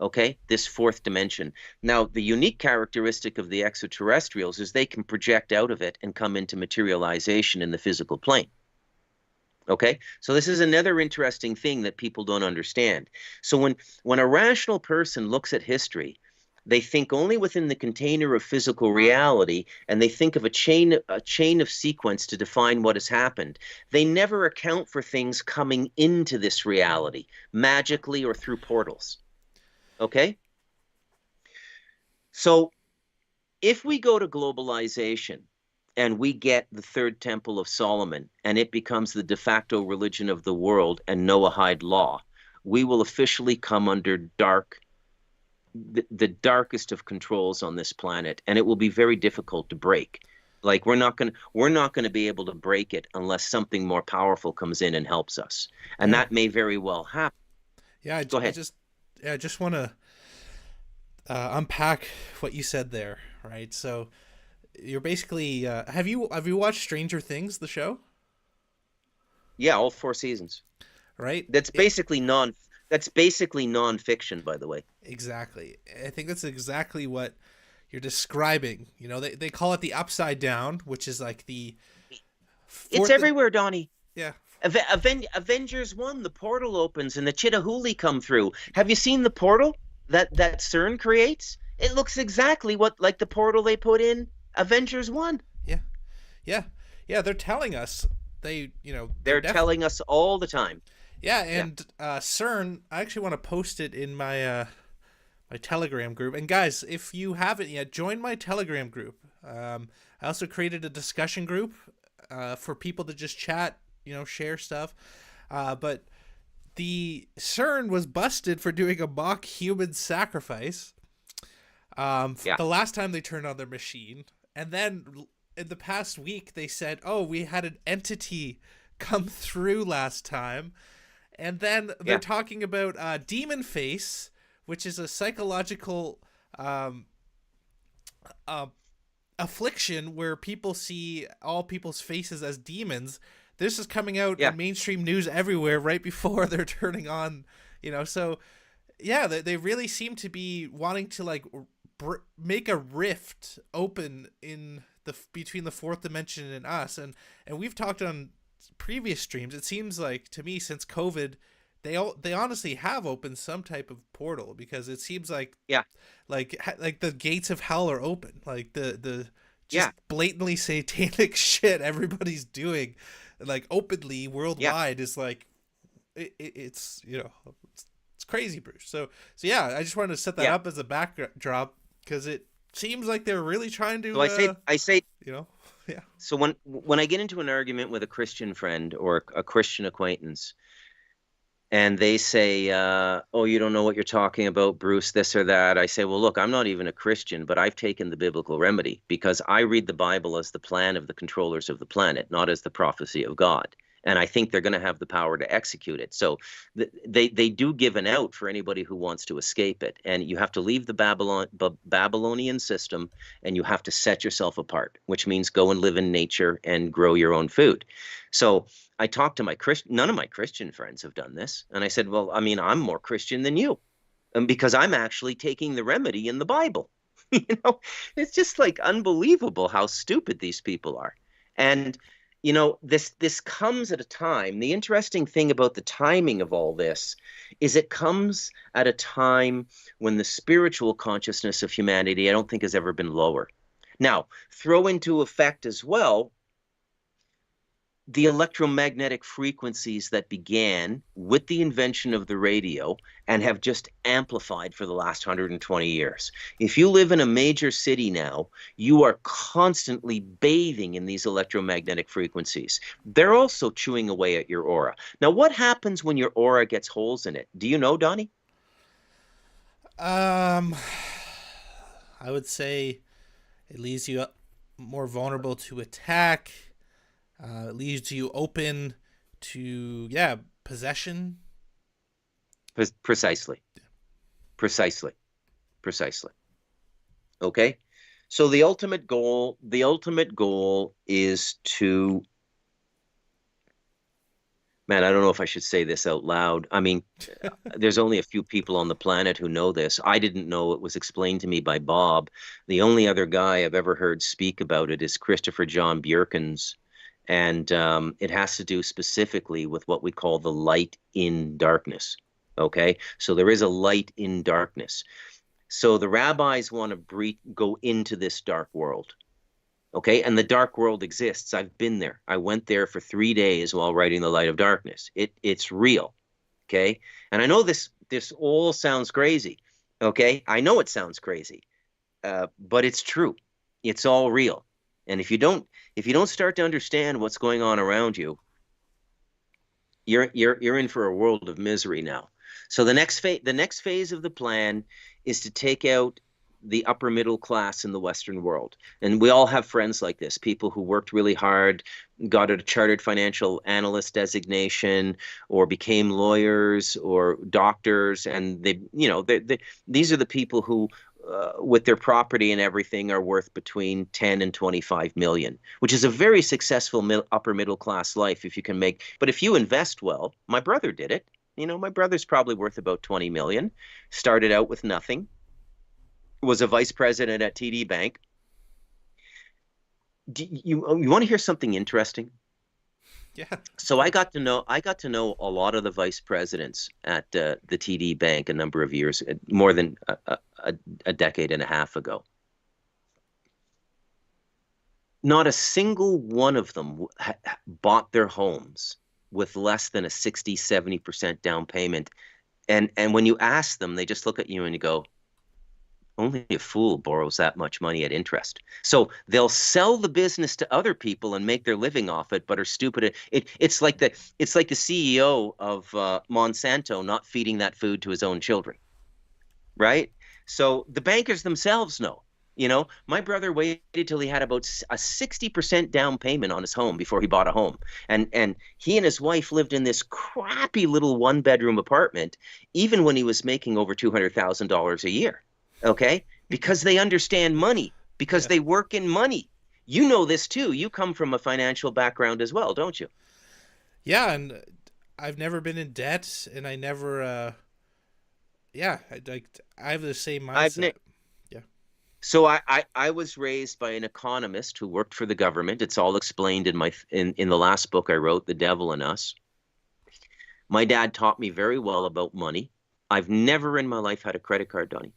B: Okay, this fourth dimension. Now, the unique characteristic of the extraterrestrials is they can project out of it and come into materialization in the physical plane. Okay, so this is another interesting thing that people don't understand. So when a rational person looks at history, they think only within the container of physical reality, and they think of a chain of sequence to define what has happened. They never account for things coming into this reality, magically or through portals. Okay? So if we go to globalization and we get the third temple of Solomon and it becomes the de facto religion of the world and Noahide law, we will officially come under the darkest of controls on this planet, and it will be very difficult to break. Like we're not going to be able to break it unless something more powerful comes in and helps us. And that may very well happen.
A: Yeah,
B: Go ahead.
A: I just want to unpack what you said there, right? So you're basically have you watched Stranger Things, the show?
B: Yeah, all 4 seasons.
A: Right?
B: That's basically nonfiction, by the way.
A: Exactly. I think that's exactly what you're describing. You know, they call it the upside down, which is like the
B: it's everywhere, Donnie.
A: Yeah.
B: Avengers 1, the portal opens and the Chittahooly come through. Have you seen the portal that CERN creates? It looks exactly like the portal they put in Avengers 1.
A: Yeah. They're telling us they're
B: They're
A: definitely.
B: telling us all the time.
A: Yeah,
B: Yeah,
A: and CERN, I actually want to post it in my Telegram group. And guys, if you haven't yet, join my Telegram group. I also created a discussion group for people to just chat, share stuff. But the CERN was busted for doing a mock human sacrifice.
B: yeah,
A: The last time they turned on their machine, and then in the past week they said, "Oh, we had an entity come through last time," and then they're
B: yeah,
A: talking about demon face, which is a psychological um, uh, affliction where people see all people's faces as demons. This is coming out
B: yeah,
A: in mainstream news everywhere right before they're turning on, so yeah, they really seem to be wanting to like make a rift open in the between the fourth dimension and us, and we've talked on previous streams. It seems like to me since COVID, they honestly have opened some type of portal, because it seems like
B: yeah,
A: like the gates of hell are open, like the just
B: yeah,
A: blatantly satanic shit everybody's doing like openly
B: yeah.
A: worldwide is like it's it's crazy, Bruce. So yeah, I just wanted to set that
B: Yeah.
A: up as a backdrop, because it seems like they're really trying
B: So
A: to
B: I say,
A: you know yeah.
B: so when I get into an argument with a Christian friend or a Christian acquaintance, and they say, "Oh, you don't know what you're talking about, Bruce, this or that," I say, "Well, look, I'm not even a Christian, but I've taken the biblical remedy because I read the Bible as the plan of the controllers of the planet, not as the prophecy of God. And I think they're going to have the power to execute it. So they do give an out for anybody who wants to escape it. And you have to leave the Babylonian system, and you have to set yourself apart, which means go and live in nature and grow your own food." So I talked to none of my Christian friends have done this. And I said, "Well, I mean, I'm more Christian than you, and because I'm actually taking the remedy in the Bible." You know, it's just like unbelievable how stupid these people are. And this comes at a time. The interesting thing about the timing of all this is it comes at a time when the spiritual consciousness of humanity, I don't think, has ever been lower. Now, throw into effect as well the electromagnetic frequencies that began with the invention of the radio and have just amplified for the last 120 years. If you live in a major city now, you are constantly bathing in these electromagnetic frequencies. They're also chewing away at your aura. Now, what happens when your aura gets holes in it? Do you know, Donnie?
A: um I would say it leaves you more vulnerable to attack. It leaves you open to possession.
B: Precisely. Precisely. Precisely. Okay? So the ultimate goal is to, man, I don't know if I should say this out loud. I mean, there's only a few people on the planet who know this. I didn't know. It was explained to me by Bob. The only other guy I've ever heard speak about it is Christopher John Bjerkens. And it has to do specifically with what we call the light in darkness. Okay? So there is a light in darkness. So the rabbis want to go into this dark world. Okay, and the dark world exists. I've been there. I went there for 3 days while writing The Light of Darkness. It's real. Okay, and I know this all sounds crazy. Okay, I know it sounds crazy, but it's true. It's all real. And if you don't start to understand what's going on around you, you're in for a world of misery now. So the next phase of the plan is to take out the upper middle class in the Western world. And we all have friends like this, people who worked really hard, got a chartered financial analyst designation, or became lawyers or doctors. And these are the people who, with their property and everything, are worth between 10 and 25 million, which is a very successful upper middle class life if you can make. But if you invest well, my brother did it. My brother's probably worth about 20 million, started out with nothing, was a vice president at TD Bank. You want to hear something interesting?
A: Yeah.
B: So I got to know a lot of the vice presidents at the TD Bank a number of years, more than a decade and a half ago. Not a single one of them bought their homes with less than a 60, 70% down payment. And when you ask them, they just look at you and you go, only a fool borrows that much money at interest. So they'll sell the business to other people and make their living off it, but are stupid. It's like the CEO of Monsanto not feeding that food to his own children, right? So the bankers themselves know. My brother waited till he had about a 60% down payment on his home before he bought a home. And he and his wife lived in this crappy little one-bedroom apartment, even when he was making over $200,000 a year. Okay? Because they understand money, because
A: Yeah.
B: they work in money. You know this too. You come from a financial background as well, don't you?
A: Yeah, and I've never been in debt, and I never. Yeah, I have the same
B: I've
A: mindset.
B: ne
A: Yeah.
B: So I was raised by an economist who worked for the government. It's all explained in the last book I wrote, The Devil in Us. My dad taught me very well about money. I've never in my life had a credit card, Donnie.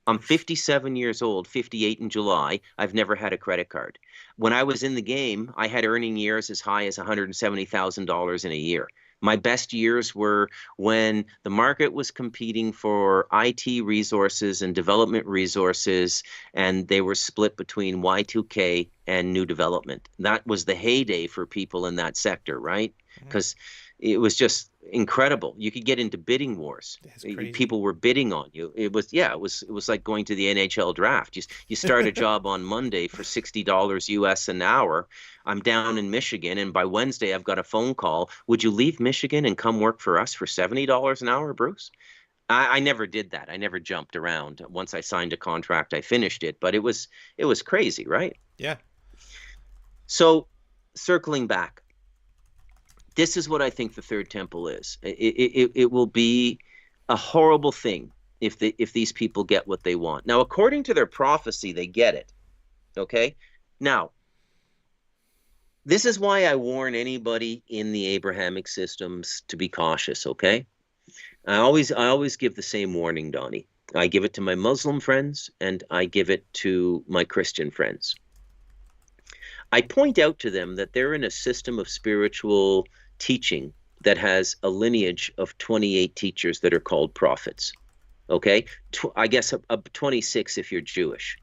B: I'm 57 years old, 58 in July. I've never had a credit card. When I was in the game, I had earning years as high as $170,000 in a year. My best years were when the market was competing for IT resources and development resources, and they were split between Y2K and new development. That was the heyday for people in that sector, right?
A: Mhm.
B: Because it was just incredible. You could get into bidding wars.
A: It's crazy.
B: People were bidding on you. It was like going to the NHL draft. You start a job on Monday for $60 US an hour. I'm down in Michigan, and by Wednesday I've got a phone call. Would you leave Michigan and come work for us for $70 an hour, Bruce? I never did that. I never jumped around. Once I signed a contract, I finished it. But it was crazy, right?
A: Yeah.
B: So circling back, this is what I think the third temple is. It will be a horrible thing if these people get what they want. Now, according to their prophecy, they get it. Okay. Now, this is why I warn anybody in the Abrahamic systems to be cautious. Okay. I always give the same warning, Donnie. I give it to my Muslim friends and I give it to my Christian friends. I point out to them that they're in a system of spiritual teaching that has a lineage of 28 teachers that are called prophets. Okay. I guess 26 if you're Jewish.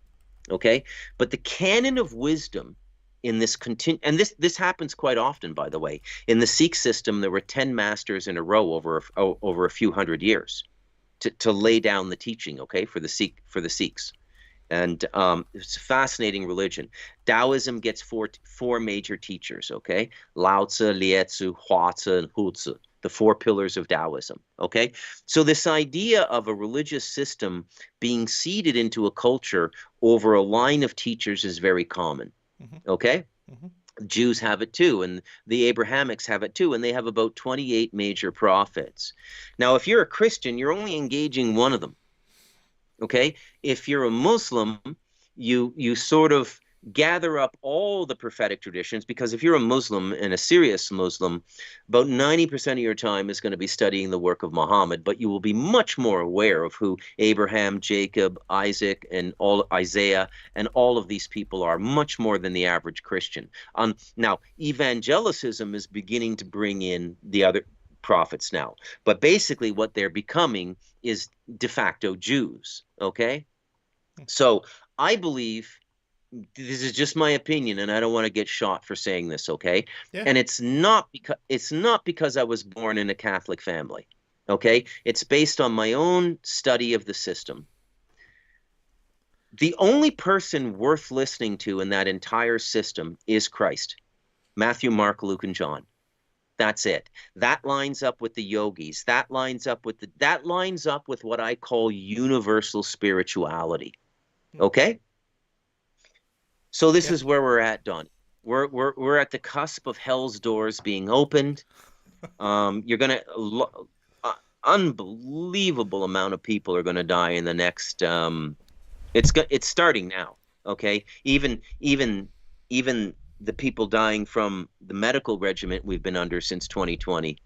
B: Okay. But the canon of wisdom in this and this happens quite often, by the way. In the Sikh system, there were 10 masters in a row over a few hundred years to lay down the teaching, okay, for the Sikhs. And it's a fascinating religion. Taoism gets four major teachers, okay? Lao Tzu, Lietzu, Hua Tzu, and Hu Tzu, the four pillars of Taoism, okay? So this idea of a religious system being seeded into a culture over a line of teachers is very common,
A: Hmm.
B: okay?
A: Hmm.
B: Jews have it too, and the Abrahamics have it too, and they have about 28 major prophets. Now, if you're a Christian, you're only engaging one of them. Okay, if you're a Muslim, you sort of gather up all the prophetic traditions, because if you're a Muslim and a serious Muslim, about 90% of your time is going to be studying the work of Muhammad, but you will be much more aware of who Abraham, Jacob, Isaac, and all Isaiah and all of these people are, much more than the average Christian. Now, evangelicism is beginning to bring in the other prophets now, but basically what they're becoming is de facto Jews. Okay. So I believe, this is just my opinion, and I don't want to get shot for saying this. Okay.
A: Yeah.
B: And it's not because I was born in a Catholic family. Okay. It's based on my own study of the system. The only person worth listening to in that entire system is Christ. Matthew, Mark, Luke, and John. That's it. That lines up with the yogis. That lines up with what I call universal spirituality. Okay? So this
A: Yeah.
B: is where we're at, Don. We're at the cusp of hell's doors being opened. You're gonna unbelievable amount of people are gonna die in the next. It's starting now. Okay, even the people dying from the medical regimen we've been under since 2020.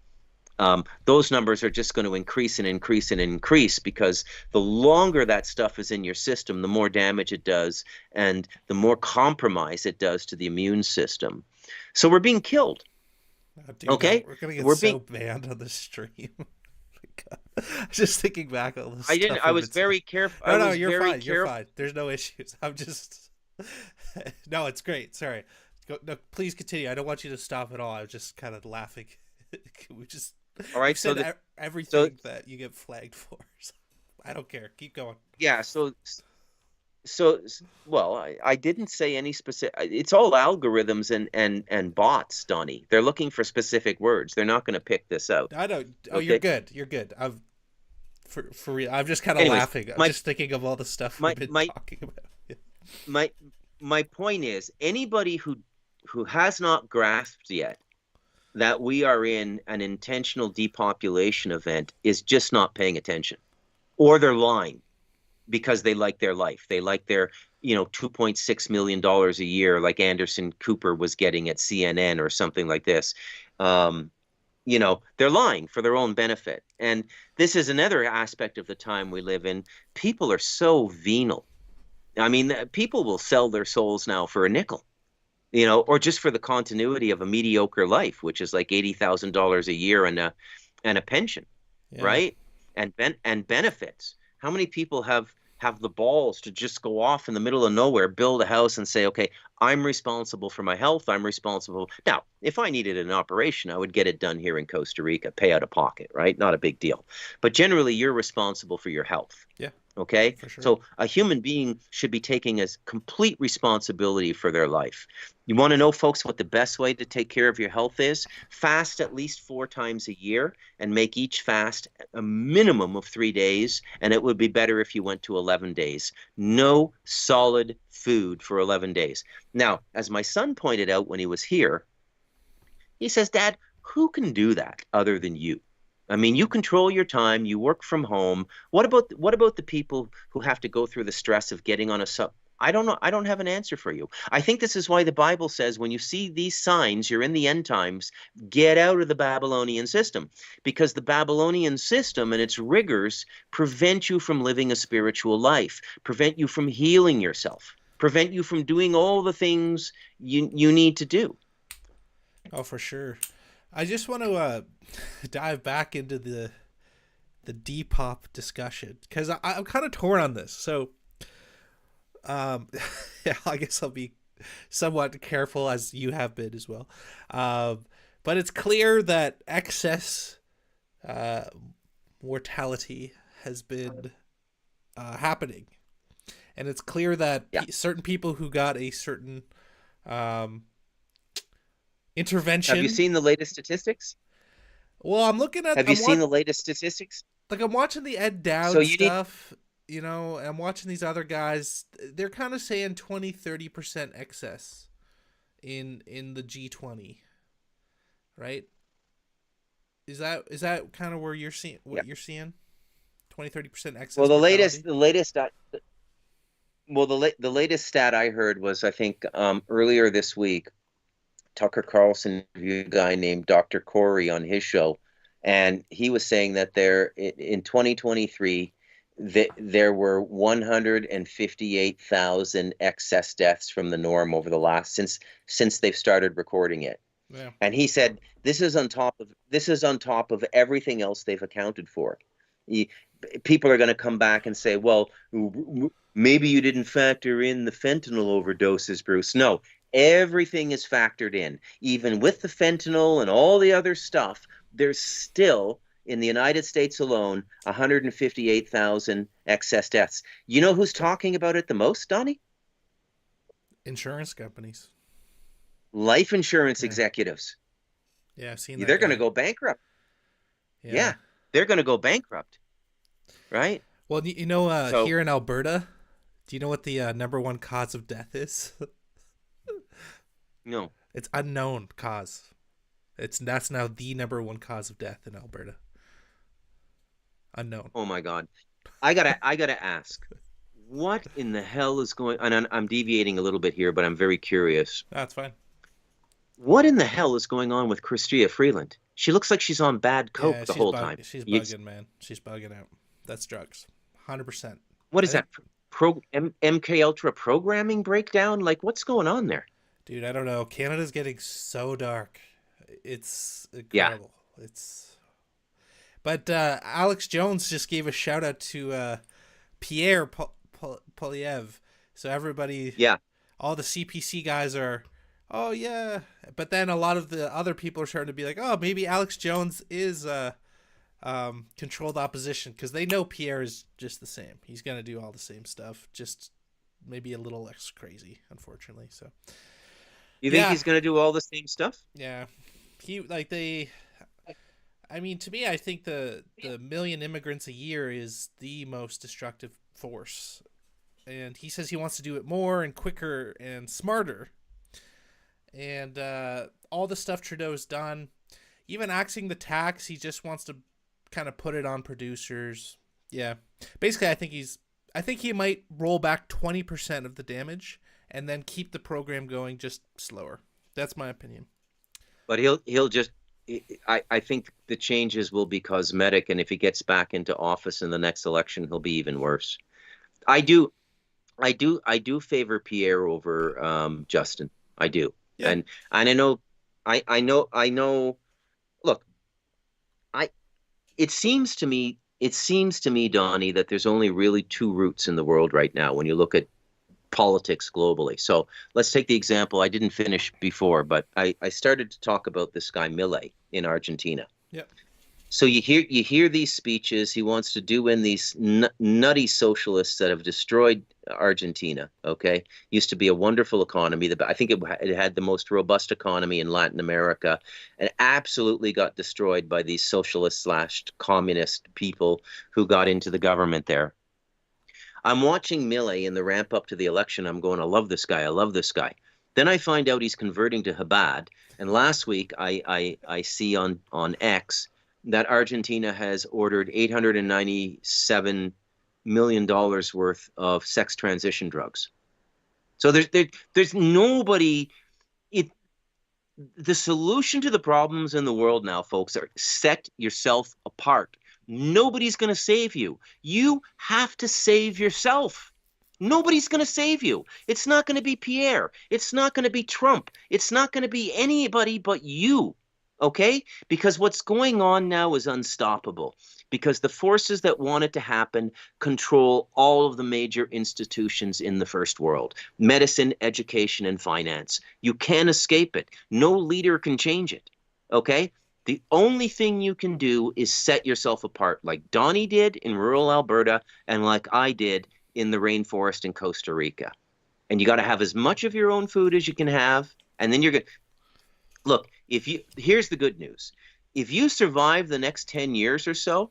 B: those numbers are just going to increase and increase and increase, because the longer that stuff is in your system, the more damage it does and the more compromise it does to the immune system. So we're being killed.
A: Oh, dude, no,
B: Okay?
A: we're gonna get
B: We're being,
A: so banned on the stream. Just thinking back all the
B: I didn't,
A: stuff
B: I
A: we've
B: was
A: been saying.
B: very careful. I
A: No, no,
B: was
A: you're
B: very
A: fine. You're
B: careful.
A: fine. There's no issues. I'm just. No, it's great. Sorry. Go, no, please continue. I don't want you to stop at all. I was just kind of laughing. we just
B: All
A: We've
B: right.
A: said
B: So
A: everything that you get flagged for. So I don't care. Keep going.
B: yeah, so well, I didn't say any specific. It's all algorithms and bots, Donnie. They're looking for specific words. They're not going to pick this out.
A: I know. Oh, you're
B: Okay.
A: good. You're good. I'm for real. I'm just kind of
B: Anyways,
A: laughing. I'm
B: my
A: just thinking of all the stuff we've
B: my
A: been
B: my
A: talking about. Yeah.
B: my my point is, anybody who has not grasped yet that we are in an intentional depopulation event is just not paying attention, or they're lying because they like their life. They like their, $2.6 million a year, like Anderson Cooper was getting at CNN or something like this. They're lying for their own benefit. And this is another aspect of the time we live in. People are so venal. I mean, people will sell their souls now for a nickel, or just for the continuity of a mediocre life, which is like $80,000 a year and a pension,
A: Yeah.
B: right? And benefits. How many people have the balls to just go off in the middle of nowhere, build a house, and say, okay, I'm responsible for my health. I'm responsible. Now, if I needed an operation, I would get it done here in Costa Rica, pay out of pocket, right? Not a big deal. But generally, you're responsible for your health.
A: Yeah.
B: Okay.
A: For sure.
B: So a human being should be taking as complete responsibility for their life. You want to know, folks, what the best way to take care of your health is? Fast at least 4 times a year and make each fast a minimum of 3 days. And it would be better if you went to 11 days. No solid food for 11 days. Now, as my son pointed out when he was here, he says, Dad, who can do that other than you? I mean, you control your time, you work from home. What about the people who have to go through the stress of getting on a sub? I don't know. I don't have an answer for you. I think this is why the Bible says when you see these signs, you're in the end times, get out of the Babylonian system, because the Babylonian system and its rigors prevent you from living a spiritual life, prevent you from healing yourself, prevent you from doing all the things you need to do.
A: Oh, for sure. I just want to dive back into the Depop discussion, because I'm kind of torn on this. So, yeah, I guess I'll be somewhat careful, as you have been as well. But it's clear that excess mortality has been happening, and it's clear that
B: Yeah.
A: certain people who got a certain intervention.
B: Have you seen the latest statistics?
A: Well, I'm looking at.
B: Have you seen the latest statistics?
A: Like, I'm watching the Ed
B: So
A: Dowd
B: you need,
A: stuff, and I'm watching these other guys. They're kind of saying 20-30% excess in the G20, right? Is that kind of where you're seeing
B: yeah.
A: you're seeing? 20-30% excess
B: Well,
A: mortality?
B: the latest stat I heard was, I think, earlier this week, Tucker Carlson interviewed a guy named Dr. Corey on his show, and he was saying that in 2023 there were 158,000 excess deaths from the norm over the last since they've started recording it.
A: Yeah.
B: And he said this is on top of everything else they've accounted for. People are going to come back and say, well, maybe you didn't factor in the fentanyl overdoses, Bruce. No. Everything is factored in. Even with the fentanyl and all the other stuff, there's still, in the United States alone, 158,000 excess deaths. You know who's talking about it the most, Donnie?
A: Insurance companies.
B: Life insurance executives.
A: Yeah, I've seen that.
B: They're going to go bankrupt. Yeah, they're going to go bankrupt. Right?
A: Well, here in Alberta, do you know what the #1 cause of death is?
B: No.
A: It's unknown cause. That's now the #1 cause of death in Alberta. Unknown.
B: Oh my God. I gotta ask, what in the hell is going on? And I'm deviating a little bit here, but I'm very curious.
A: That's fine.
B: What in the hell is going on with Chrystia Freeland? She looks like she's on bad
A: Yeah,
B: coke the whole time.
A: she's
B: You,
A: bugging, man. She's bugging out. That's drugs. 100%.
B: what
A: I
B: is
A: think,
B: that? MK Ultra programming breakdown? Like, what's going on there?
A: dude, I don't know. Canada's getting so dark. It's
B: Yeah,
A: incredible. It's But Alex Jones just gave a shout out to Pierre Polyev. So everybody,
B: yeah.
A: all the CPC guys are, oh yeah. But then a lot of the other people are starting to be like, oh, maybe Alex Jones is controlled opposition, because they know Pierre is just the same. He's gonna do all the same stuff, just maybe a little less crazy, unfortunately. So
B: You think
A: yeah,
B: he's going to do all the same stuff?
A: yeah. He like they. I mean, to me, I think the million immigrants a year is the most destructive force, and he says he wants to do it more and quicker and smarter. And all the stuff Trudeau's done, even axing the tax, he just wants to kind of put it on producers. Yeah, basically, I think he might roll back 20% of the damage and then keep the program going just slower. That's my opinion.
B: But he'll just. I think the changes will be cosmetic, and if he gets back into office in the next election, he'll be even worse. I do, I do favor Pierre over Justin. I do,
A: Yeah,
B: and I know, I know. Look, I it seems to me, Donnie, that there's only really two routes in the world right now when you look at politics globally. So let's take the example I didn't finish before, but I started to talk about this guy Milei in Argentina.
A: yeah,
B: So you hear these speeches. He wants to do in these nutty socialists that have destroyed Argentina. Okay, used to be a wonderful economy. I think it had the most robust economy in Latin America, and absolutely got destroyed by these socialist slash communist people who got into the government there. I'm watching Milei in the ramp up to the election. I'm going, I love this guy. I love this guy. Then I find out he's converting to Chabad. And last week I see on X that Argentina has ordered $897 million worth of sex transition drugs. So there's nobody. It The solution to the problems in the world now, folks, are set yourself apart. Nobody's going to save you. You have to save yourself. Nobody's going to save you. It's not going to be Pierre. It's not going to be Trump. It's not going to be anybody but you. Okay? Because what's going on now is unstoppable. Because the forces that want it to happen control all of the major institutions in the first world: medicine, education, and finance. You can't escape it. No leader can change it. Okay? The only thing you can do is set yourself apart, like Donnie did in rural Alberta and like I did in the rainforest in Costa Rica. And you got to have as much of your own food as you can have. And then you're going to look, here's the good news. If you survive the next 10 years or so,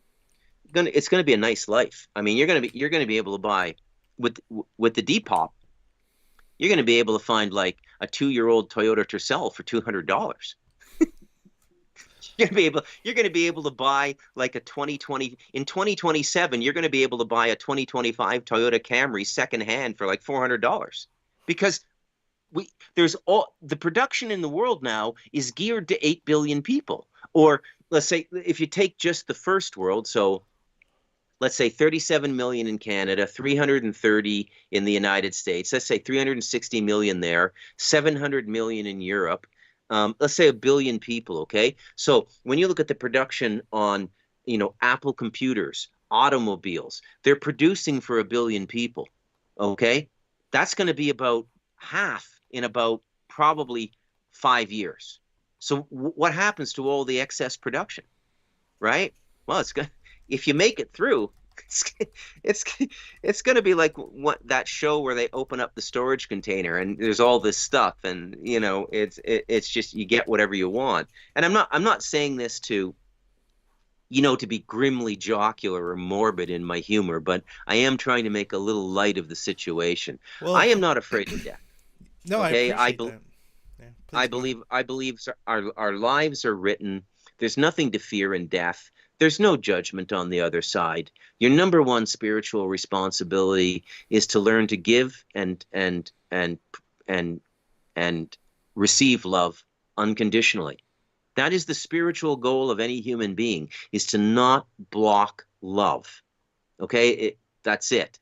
B: it's going to be a nice life. I mean, you're going to be able to buy with the Depop, you're going to be able to find like a 2-year-old Toyota Tercel for $200. You're going to be able to buy like a 2020 in 2027. You're going to be able to buy a 2025 Toyota Camry secondhand for like $400, because there's all the production in the world now is geared to 8 billion people. Or let's say if you take just the first world, so let's say 37 million in Canada, 330 in the United States. Let's say 360 million there, 700 million in Europe. Let's say 1 billion people. Okay, so when you look at the production on, Apple computers, automobiles, they're producing for 1 billion people. Okay, that's going to be about half in about probably 5 years. So what happens to all the excess production, right? Well, it's good if you make it through. It's it's going to be like that show where they open up the storage container and there's all this stuff, and it's just you get whatever you want. And I'm not saying this to to be grimly jocular or morbid in my humor, but I am trying to make a little light of the situation.
A: well,
B: I am not afraid of death.
A: no, I
B: Okay,
A: appreciate that. Yeah, please go ahead.
B: I believe our lives are written. There's nothing to fear in death. There's no judgment on the other side. Your number one spiritual responsibility is to learn to give and receive love unconditionally. That is the spiritual goal of any human being, is to not block love. Okay? That's it.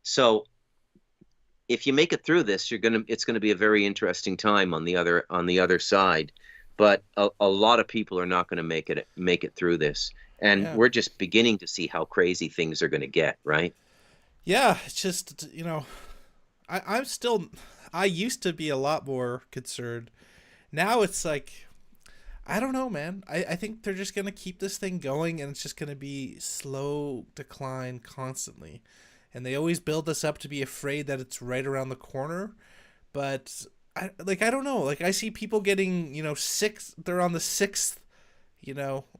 B: So if you make it through this, it's gonna be a very interesting time on the other side. But a lot of people are not going to make it through this, and
A: Yeah.
B: we're just beginning to see how crazy things are going to get, right?
A: Yeah, it's just, I'm still, I used to be a lot more concerned. Now it's like, I don't know, man. I think they're just going to keep this thing going, and it's just going to be slow decline constantly. And they always build us up to be afraid that it's right around the corner. But I don't know. Like, I see people getting, they're on the sixth,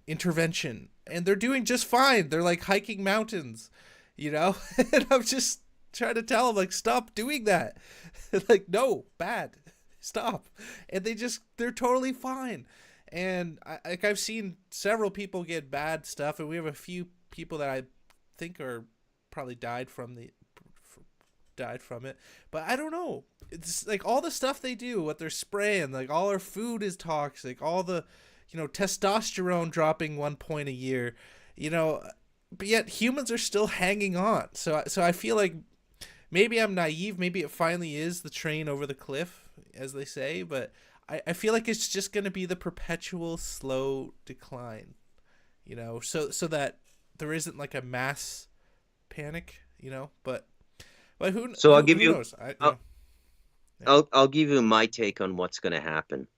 A: intervention, and they're doing just fine. They're like hiking mountains, and I'm just trying to tell them, like, stop doing that. Like, no, bad, stop. And they're totally fine. And I've seen several people get bad stuff, and we have a few people that I think are probably died from it. But I don't know. It's like all the stuff they do, what they're spraying, like all our food is toxic, all the, testosterone dropping 1 point a year, but yet humans are still hanging on. So I feel like maybe I'm naive. Maybe it finally is the train over the cliff, as they say. But I feel like it's just going to be the perpetual slow decline, so that there isn't like a mass panic, but
B: So I'll give
A: who
B: you
A: knows?
B: I'll,
A: Yeah.
B: I'll give you my take on what's going to happen.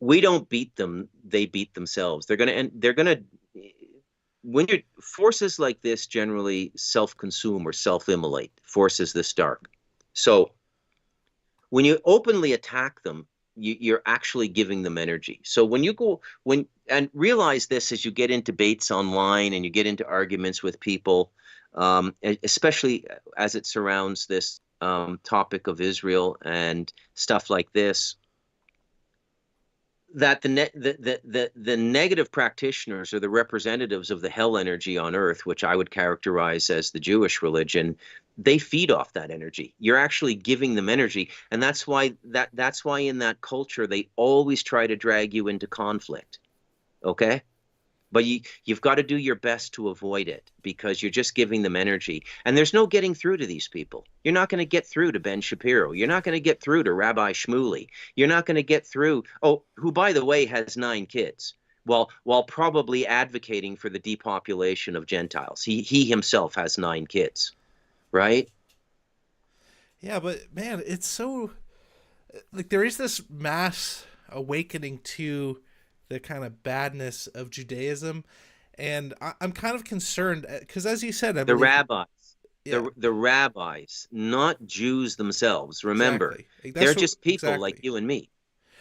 B: We don't beat them; they beat themselves. They're going to when you're forces like this generally self-consume or self-immolate, forces this dark. So when you openly attack them, you're actually giving them energy. So when you go when and realize this as you get into debates online and you get into arguments with people, especially as it surrounds this topic of Israel and stuff like this, that the negative practitioners are the representatives of the hell energy on earth, which I would characterize as the Jewish religion. They feed off that energy. You're actually giving them energy, and that's why in that culture they always try to drag you into conflict. Okay? But you've got to do your best to avoid it, because you're just giving them energy. And there's no getting through to these people. You're not going to get through to Ben Shapiro. You're not going to get through to Rabbi Shmuley. You're not going to get through, who, by the way, has 9 kids, while probably advocating for the depopulation of Gentiles. He himself has 9 kids, right?
A: Yeah, but man, it's so like there is this mass awakening to the kind of badness of Judaism, and I'm kind of concerned because, as you said, I
B: The
A: believe,
B: rabbis.
A: yeah,
B: The rabbis, not Jews themselves. Remember,
A: exactly. Like,
B: they're
A: that's what
B: just people like
A: exactly.
B: you and me.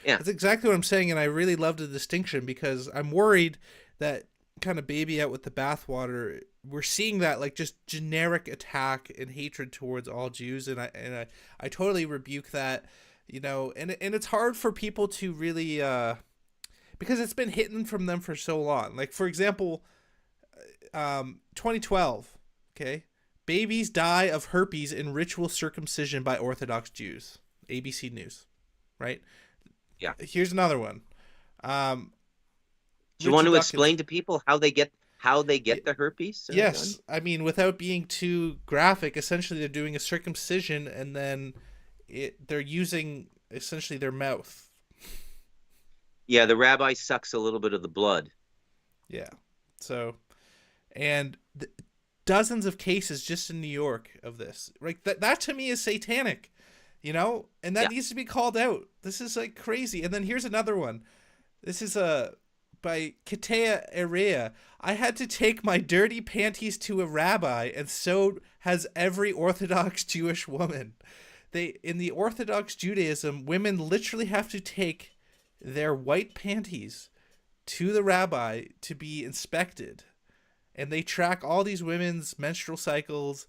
B: Yeah.
A: That's exactly what I'm saying, and I really love the distinction because I'm worried that kind of baby out with the bathwater. We're seeing that like just generic attack and hatred towards all Jews, and I totally rebuke that, and it's hard for people to really because it's been hidden from them for so long. Like, for example, 2012, okay, babies die of herpes in ritual circumcision by Orthodox Jews. ABC News, right?
B: Yeah.
A: Here's another one.
B: Do you want
A: Richard
B: to
A: Dawkins.
B: explain to people how they
A: Y-
B: get the herpes, John?
A: yes, I mean, without being too graphic, essentially they're doing a circumcision, and then they're using essentially their mouth.
B: Yeah, the rabbi sucks a little bit of the blood.
A: Yeah. So, and dozens of cases just in New York of this. Right? That to me is satanic, and that
B: Yeah.
A: needs to be called out. This is like crazy. And then here's another one. This is by Kitea Area. I had to take my dirty panties to a rabbi, and so has every Orthodox Jewish woman. In the Orthodox Judaism, women literally have to take their white panties to the rabbi to be inspected, and they track all these women's menstrual cycles.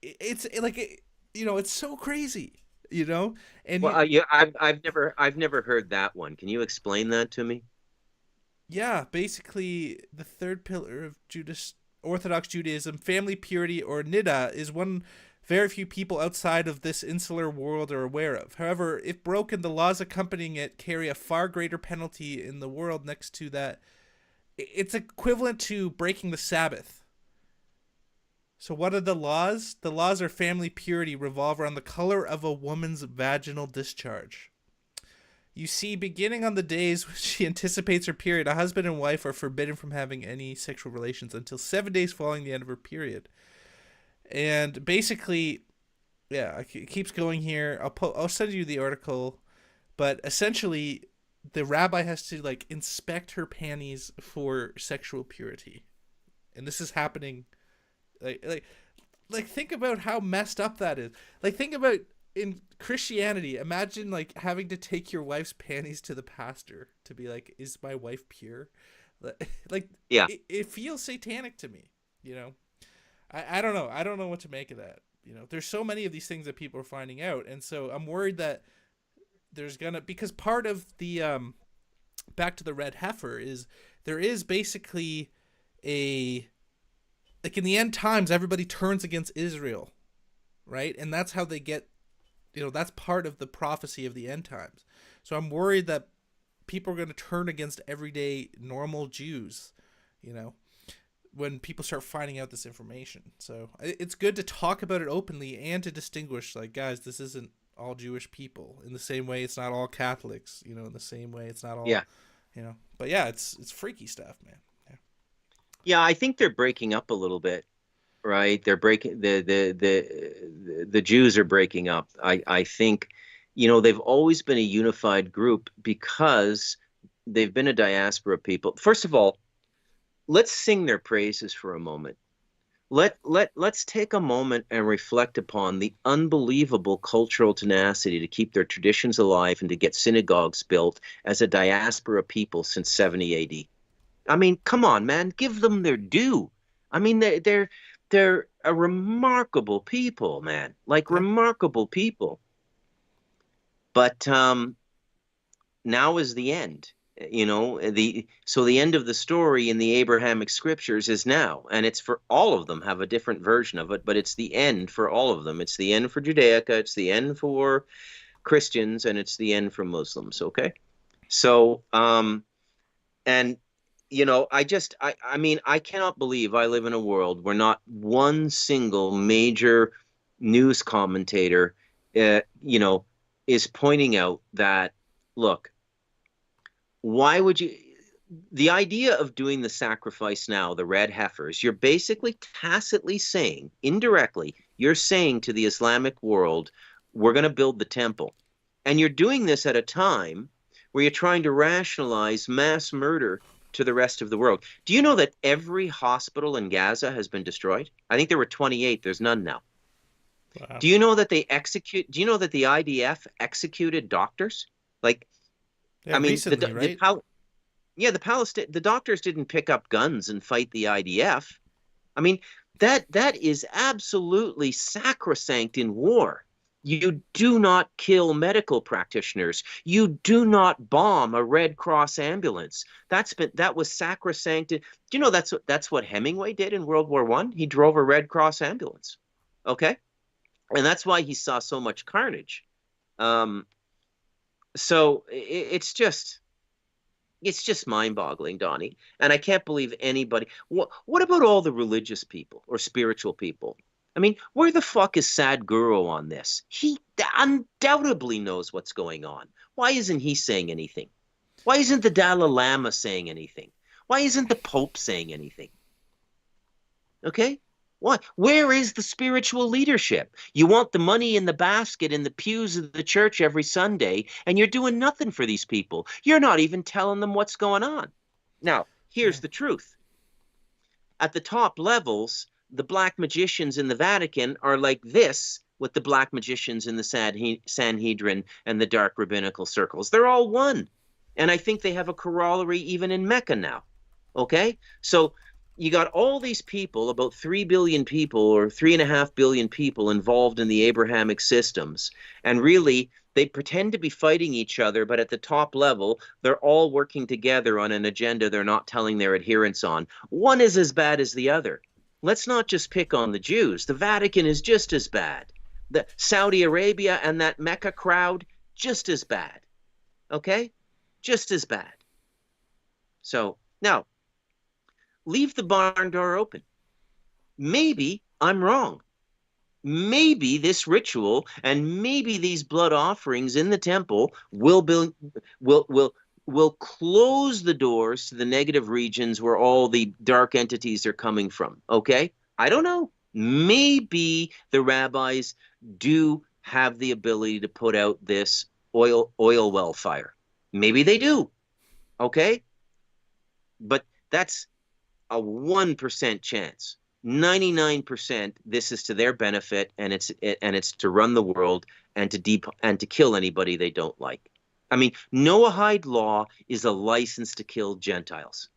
A: It's like it's so crazy, and
B: Well, yeah, I've never heard that one. Can you explain that to me?
A: yeah, basically the third pillar of Orthodox Judaism, family purity or niddah, is one very few people outside of this insular world are aware of. However, if broken, the laws accompanying it carry a far greater penalty in the world next to that. It's equivalent to breaking the Sabbath. So what are the laws? The laws are family purity, revolve around the color of a woman's vaginal discharge. You see, beginning on the days when she anticipates her period, a husband and wife are forbidden from having any sexual relations until 7 days following the end of her period. And basically, yeah, it keeps going here. I'll send you the article, but essentially, the rabbi has to like inspect her panties for sexual purity, and this is happening. Like think about how messed up that is. Like think about in Christianity. Imagine like having to take your wife's panties to the pastor to be like, "Is my wife pure?" Like
B: Yeah.
A: it feels satanic to me. You know. I don't know. I don't know what to make of that. You know, there's so many of these things that people are finding out, and so I'm worried that there's gonna, because part of the back to the red heifer is there is basically a, like in the end times everybody turns against Israel, right? And that's how they get, you know, that's part of the prophecy of the end times. So I'm worried that people are going to turn against everyday normal Jews, you know, when people start finding out this information. So it's good to talk about it openly and to distinguish, like, guys, this isn't all Jewish people. In the same way, it's not all Catholics. You know, in the same way, it's not all.
B: Yeah.
A: You know, but yeah, it's freaky stuff, man. Yeah.
B: Yeah, I think they're breaking up a little bit, right? They're breaking the Jews are breaking up. I think, you know, they've always been a unified group because they've been a diaspora of people. First of all, let's sing their praises for a moment. Let's take a moment and reflect upon the unbelievable cultural tenacity to keep their traditions alive and to get synagogues built as a diaspora people since 70 AD. I mean, come on, man, give them their due. I mean, they're a remarkable people, man, like remarkable people. But now is the end. You know, so the end of the story in the Abrahamic scriptures is now, and it's for all of them, have a different version of it, but it's the end for all of them. It's the end for Judaica, it's the end for Christians, and it's the end for Muslims. Okay, so and you know, I mean, I cannot believe I live in a world where not one single major news commentator, you know, is pointing out that, look, why would you, the idea of doing the sacrifice now, the red heifers, you're basically tacitly saying, indirectly, you're saying to the Islamic world, we're going to build the temple. And you're doing this at a time where you're trying to rationalize mass murder to the rest of the world. Do you know that every hospital in Gaza has been destroyed? I think there were 28. There's none now. Wow. Do you know that the IDF executed doctors? Like,
A: yeah, I mean, recently, right?
B: The doctors didn't pick up guns and fight the IDF. I mean, that is absolutely sacrosanct in war. You do not kill medical practitioners. You do not bomb a Red Cross ambulance. That was sacrosanct. Do you know that's what Hemingway did in World War I? He drove a Red Cross ambulance. Okay, and that's why he saw so much carnage. So it's just mind-boggling, Donnie. And I can't believe anybody. What about all the religious people or spiritual people? I mean, where the fuck is Sadhguru on this? He undoubtedly knows what's going on. Why isn't he saying anything? Why isn't the Dalai Lama saying anything? Why isn't the Pope saying anything? Okay? What? Where is the spiritual leadership? You want the money in the basket in the pews of the church every Sunday, and you're doing nothing for these people. You're not even telling them what's going on. Now, here's the truth. At the top levels, the black magicians in the Vatican are like this with the black magicians in the Sanhedrin and the dark rabbinical circles. They're all one. And I think they have a corollary even in Mecca now. Okay? So you got all these people, about 3 billion people or 3.5 billion people involved in the Abrahamic systems. And really, they pretend to be fighting each other, but at the top level, they're all working together on an agenda they're not telling their adherents on. One is as bad as the other. let's not just pick on the Jews. The Vatican is just as bad. The Saudi Arabia and that Mecca crowd, just as bad. Okay? Just as bad. So now, leave the barn door open. Maybe I'm wrong. Maybe this ritual and maybe these blood offerings in the temple will close the doors to the negative regions where all the dark entities are coming from. Okay? I don't know. Maybe the rabbis do have the ability to put out this oil well fire. Maybe they do. Okay? But that's a 1% chance. 99% this is to their benefit, and it's to run the world and to kill anybody they don't like. I mean, Noahide law is a license to kill Gentiles.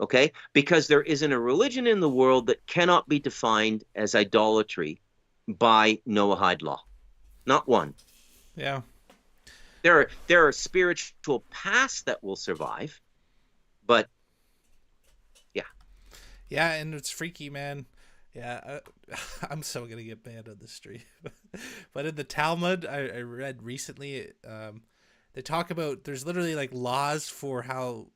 B: Okay? Because there isn't a religion in the world that cannot be defined as idolatry by Noahide law. Not one.
A: Yeah.
B: There are spiritual paths that will survive, but yeah.
A: Yeah, and it's freaky, man. Yeah, I'm so gonna get banned on the street. But in the Talmud, I read recently, they talk about there's literally like laws for how,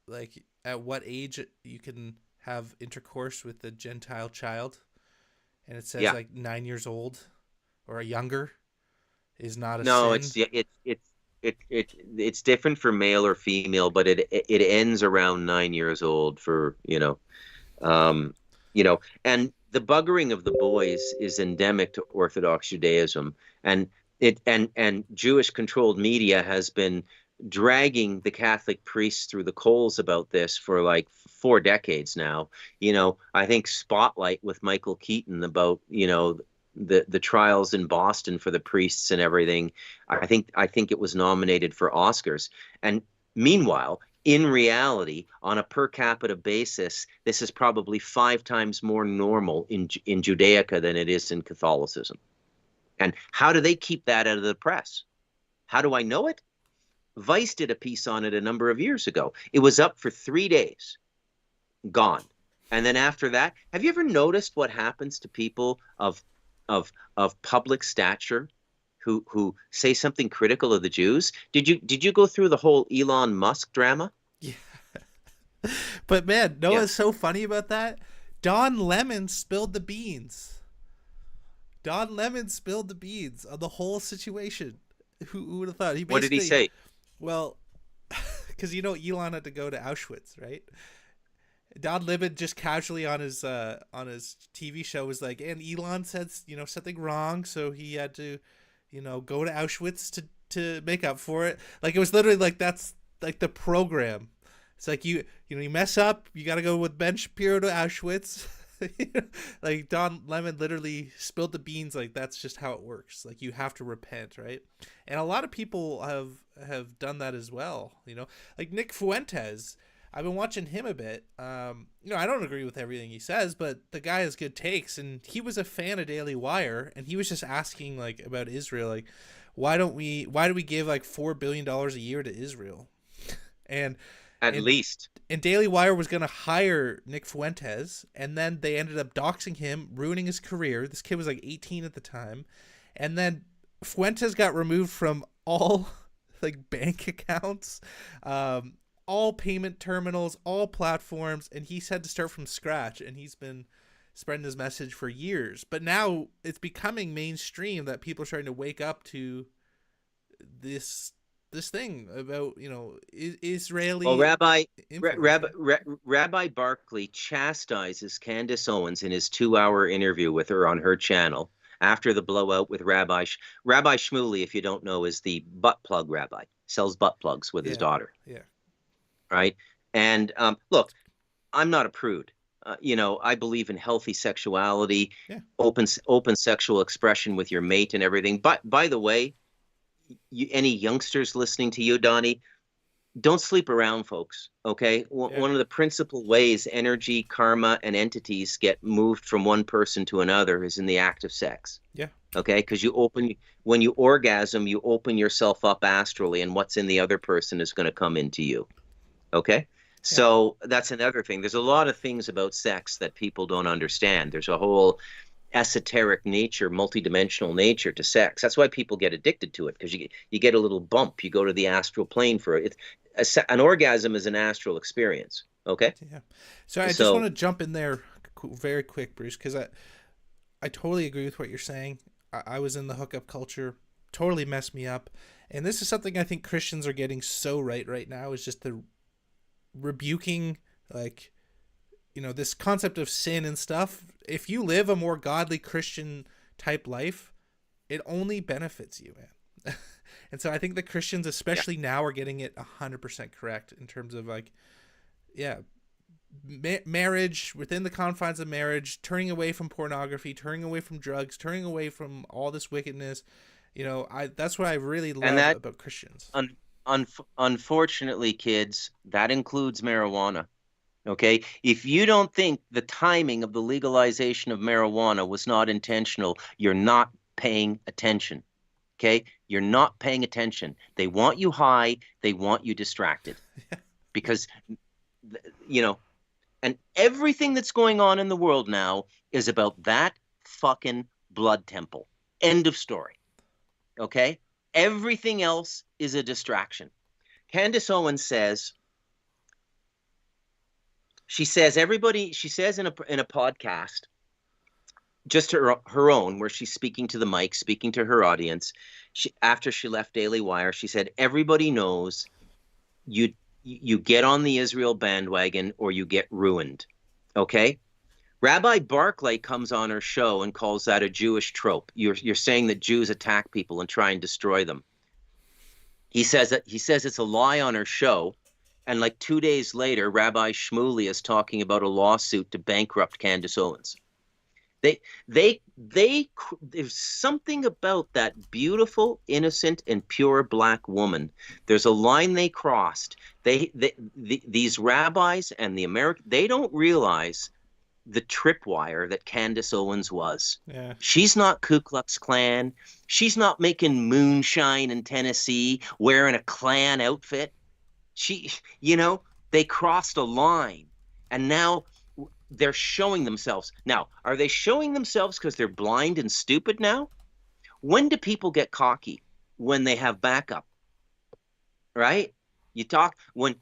A: like, at what age you can have intercourse with a Gentile child, and it says like 9 years old or younger is not a
B: No,
A: sin.
B: it's different for male or female, but it ends around 9 years old for and the buggering of the boys is endemic to Orthodox Judaism, and Jewish controlled media has been dragging the Catholic priests through the coals about this for like 4 decades now. I think Spotlight with Michael Keaton about, the trials in Boston for the priests and everything. I think it was nominated for Oscars. And meanwhile, in reality, on a per capita basis, this is probably 5 times more normal in Judaica than it is in Catholicism. And how do they keep that out of the press? How do I know it? Vice did a piece on it a number of years ago. It was up for 3 days, gone. And then after that, have you ever noticed what happens to people of public stature who say something critical of the Jews? Did you go through the whole Elon Musk drama?
A: Yeah. But man, what's so funny about that? Don Lemon spilled the beans. Don Lemon spilled the beans on the whole situation. Who would have thought?
B: What did he say?
A: Well, because Elon had to go to Auschwitz, right? Don Lemon just casually on his TV show was like, and Elon said something wrong, so he had to go to Auschwitz to make up for it. Like, it was literally like, that's like the program. It's like you mess up, you got to go with Ben Shapiro to Auschwitz. Like, Don Lemon literally spilled the beans. Like, that's just how it works. Like, you have to repent, right? And a lot of people have done that as well. Like Nick Fuentes. I've been watching him a bit. I don't agree with everything he says, but the guy has good takes, and he was a fan of Daily Wire, and he was just asking like about Israel, like why do we give like $4 billion a year to Israel? And
B: At least.
A: And Daily Wire was going to hire Nick Fuentes, and then they ended up doxing him, ruining his career. This kid was like 18 at the time. And then Fuentes got removed from all like bank accounts, all payment terminals, all platforms, and he's had to start from scratch, and he's been spreading his message for years. But now it's becoming mainstream that people are starting to wake up to this thing about Israeli.
B: Well, Rabbi Barkley chastises Candace Owens in his 2-hour interview with her on her channel after the blowout with Rabbi Shmuley. If you don't know, is the butt plug rabbi, sells butt plugs with his daughter.
A: Yeah.
B: Right. And look, I'm not a prude. I believe in healthy sexuality, open sexual expression with your mate and everything. But by the way, any youngsters listening to you, Donnie, don't sleep around, folks. Okay. One of the principal ways energy, karma, and entities get moved from one person to another is in the act of sex.
A: Yeah.
B: Okay. Because when you orgasm, you open yourself up astrally, and what's in the other person is going to come into you. Okay.
A: Yeah.
B: So that's another thing. There's a lot of things about sex that people don't understand. There's a whole esoteric nature, multidimensional nature to sex. That's why people get addicted to it, because you get a little bump. You go to the astral plane for it. An orgasm is an astral experience. Okay,
A: Yeah. So I just want
B: so
A: to jump in there very quick, Bruce, because I totally agree with what you're saying. I was in the hookup culture, totally messed me up. And this is something I think Christians are getting so right now, is just the rebuking, like, this concept of sin and stuff. If you live a more godly Christian type life, it only benefits you, man. And so I think the Christians,
B: yeah,
A: especially now, are getting it 100% correct in terms of, like, yeah, marriage, within the confines of marriage, turning away from pornography, turning away from drugs, turning away from all this wickedness. That's what I really
B: and
A: love
B: that
A: about Christians.
B: un, un, unfortunately, kids, that includes marijuana. Okay. If you don't think the timing of the legalization of marijuana was not intentional, you're not paying attention. Okay. You're not paying attention. They want you high, they want you distracted because, you know, and everything that's going on in the world now is about that fucking blood temple. End of story. Okay. Everything else is a distraction. Candace Owens says, she says in a podcast, just her own, where she's speaking to the mic, speaking to her audience. After she left Daily Wire, she said, everybody knows you get on the Israel bandwagon or you get ruined. Okay? Rabbi Barclay comes on her show and calls that a Jewish trope. You're saying that Jews attack people and try and destroy them. He says it's a lie on her show. And like 2 days later, Rabbi Shmuley is talking about a lawsuit to bankrupt Candace Owens. There's something about that beautiful, innocent, and pure black woman. There's a line they crossed. These rabbis and the American, they don't realize the tripwire that Candace Owens was.
A: Yeah.
B: She's not Ku Klux Klan. She's not making moonshine in Tennessee wearing a Klan outfit. They crossed a line, and now they're showing themselves. Now, are they showing themselves because they're blind and stupid now? When do people get cocky? When they have backup, right? You talk when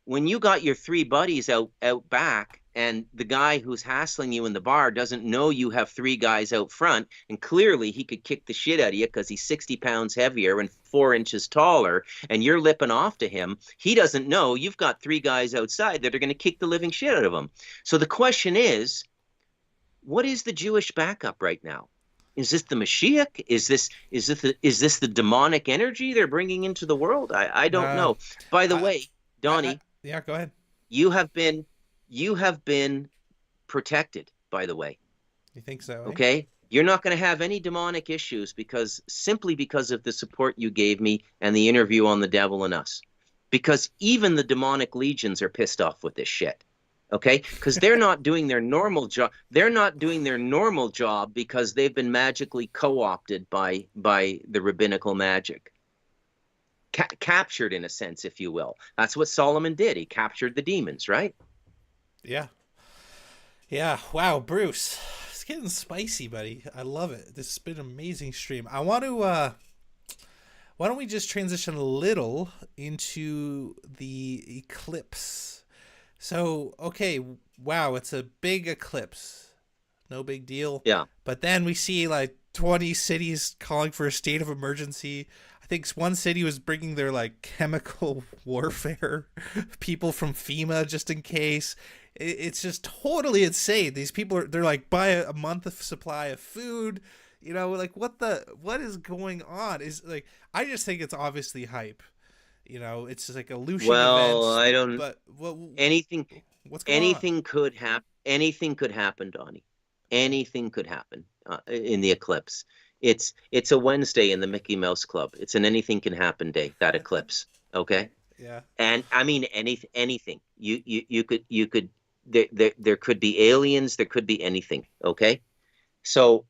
B: you got your three buddies out back, and the guy who's hassling you in the bar doesn't know you have three guys out front, and clearly he could kick the shit out of you because he's 60 pounds heavier and 4 inches taller, and you're lipping off to him. He doesn't know you've got three guys outside that are going to kick the living shit out of him. So the question is, what is the Jewish backup right now? Is this the Mashiach? Is this the demonic energy they're bringing into the world? I don't know. By the way, Donnie,
A: yeah, go ahead.
B: you have been protected, by the way.
A: You think so?
B: Okay? You're not going to have any demonic issues simply because of the support you gave me and the interview on The Devil and Us. Because even the demonic legions are pissed off with this shit. Okay? Because they're not doing their normal job. They're not doing their normal job because they've been magically co-opted by the rabbinical magic. Captured, in a sense, if you will. That's what Solomon did. He captured the demons, right?
A: Yeah. Yeah. Wow, Bruce. It's getting spicy, buddy. I love it. This has been an amazing stream. I want to why don't we just transition a little into the eclipse? So, okay, wow, it's a big eclipse. No big deal.
B: Yeah.
A: But then we see like 20 cities calling for a state of emergency. I think one city was bringing their like chemical warfare people from FEMA just in case. It's just totally insane. These people they're like, buy a month of supply of food. Like what is going on? Is like, I just think it's obviously hype. It's just like a Lucian event.
B: I don't.
A: But
B: anything
A: what's going on?
B: could happen. Anything could happen, Donnie. Anything could happen in the eclipse. It's a Wednesday in the Mickey Mouse Club. It's an anything can happen day. That eclipse. Okay.
A: Yeah.
B: And I mean anything. You could there could be aliens. There could be anything. Okay. So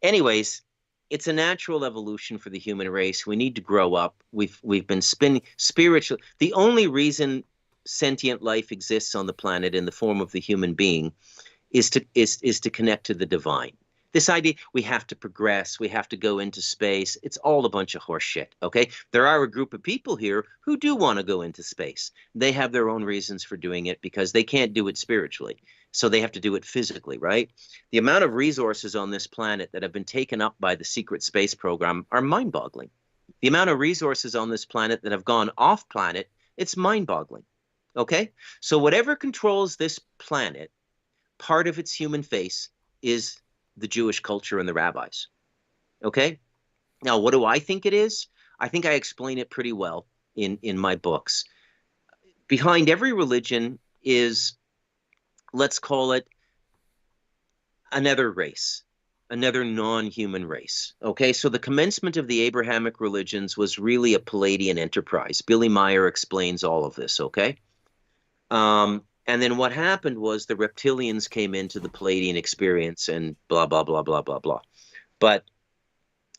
B: anyways, it's a natural evolution for the human race. We need to grow up. We've been spinning spiritual. The only reason sentient life exists on the planet in the form of the human being is to connect to the divine. This idea we have to progress, we have to go into space, it's all a bunch of horse shit, okay? There are a group of people here who do want to go into space. They have their own reasons for doing it because they can't do it spiritually. So they have to do it physically, right? The amount of resources on this planet that have been taken up by the secret space program are mind-boggling. The amount of resources on this planet that have gone off planet, it's mind-boggling, okay? So whatever controls this planet, part of its human face is the Jewish culture and the rabbis. Okay? Now, what do I think it is? I think I explain it pretty well in my books. Behind every religion is, let's call it, another race, another non-human race. Okay? So the commencement of the Abrahamic religions was really a Palladian enterprise. Billy Meyer explains all of this, okay? And then what happened was the reptilians came into the Palladian experience and blah, blah, blah, blah, blah, blah. But,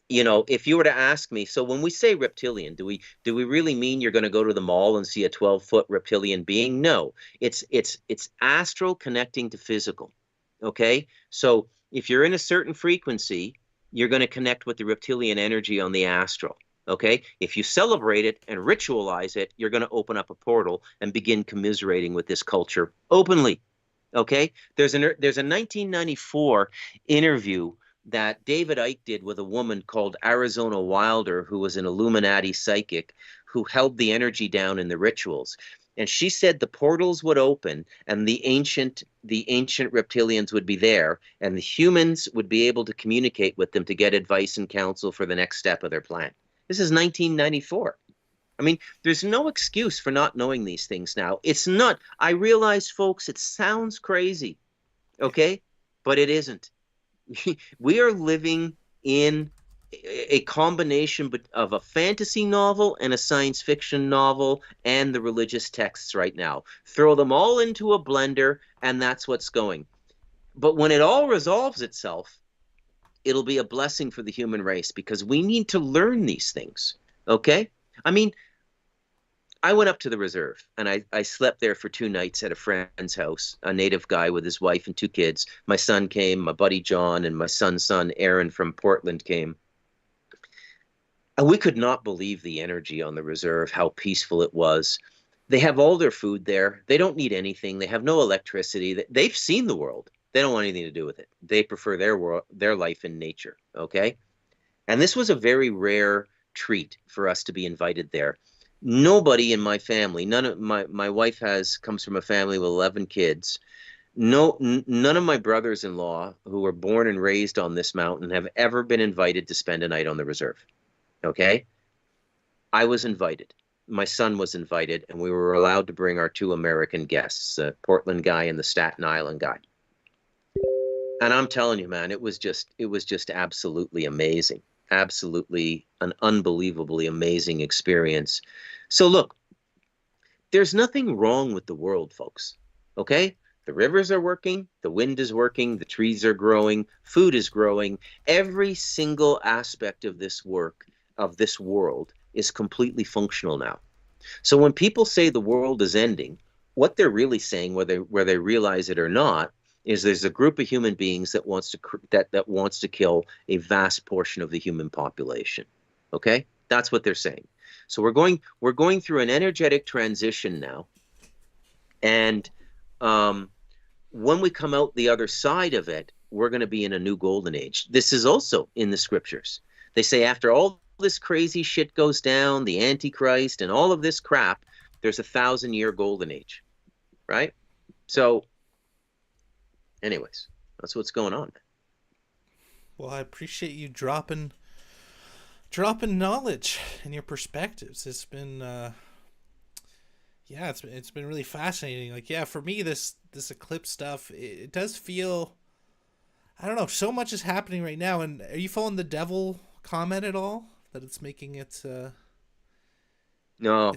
B: you know, if you were to ask me, so when we say reptilian, do we really mean you're going to go to the mall and see a 12-foot reptilian being? No, it's astral connecting to physical. Okay. So if you're in a certain frequency, you're going to connect with the reptilian energy on the astral. Okay, if you celebrate it and ritualize it, you're going to open up a portal and begin commiserating with this culture openly. Okay, there's a 1994 interview that David Icke did with a woman called Arizona Wilder, who was an Illuminati psychic who held the energy down in the rituals. And she said the portals would open and the ancient reptilians would be there and the humans would be able to communicate with them to get advice and counsel for the next step of their plan. This is 1994. I mean, there's no excuse for not knowing these things now. It's not. I realize, folks, it sounds crazy, okay? But it isn't. We are living in a combination of a fantasy novel and a science fiction novel and the religious texts right now. Throw them all into a blender, and that's what's going. But when it all resolves itself, it'll be a blessing for the human race because we need to learn these things, okay? I mean, I went up to the reserve and I slept there for 2 nights at a friend's house, a native guy with his wife and 2 kids. My son came, my buddy John, and my son's son Aaron from Portland came. And we could not believe the energy on the reserve, how peaceful it was. They have all their food there. They don't need anything. They have no electricity. They've seen the world. They don't want anything to do with it. They prefer their life in nature, okay? And this was a very rare treat for us to be invited there. Nobody in my family, none of my wife comes from a family with 11 kids. None of my brothers-in-law who were born and raised on this mountain have ever been invited to spend a night on the reserve, okay? I was invited. My son was invited, and we were allowed to bring our 2 American guests, the Portland guy and the Staten Island guy. And I'm telling you, man, it was just absolutely amazing. Absolutely an unbelievably amazing experience. So look, there's nothing wrong with the world, folks. Okay? The rivers are working, the wind is working, the trees are growing, food is growing. Every single aspect of this work, of this world, is completely functional now. So when people say the world is ending, what they're really saying, whether they realize it or not, is there's a group of human beings that wants to kill a vast portion of the human population. Okay, that's what they're saying. So we're going through an energetic transition now, and when we come out the other side of it, we're going to be in a new golden age. This is also in the scriptures. They say after all this crazy shit goes down, the Antichrist and all of this crap, there's a 1,000-year golden age, right? So. Anyways, that's what's going on.
A: Well, I appreciate you dropping knowledge and your perspectives. It's been it's been really fascinating. Like, yeah, for me this eclipse stuff, it does feel, I don't know, so much is happening right now. And are you following the devil comet at all? That it's making its return? No.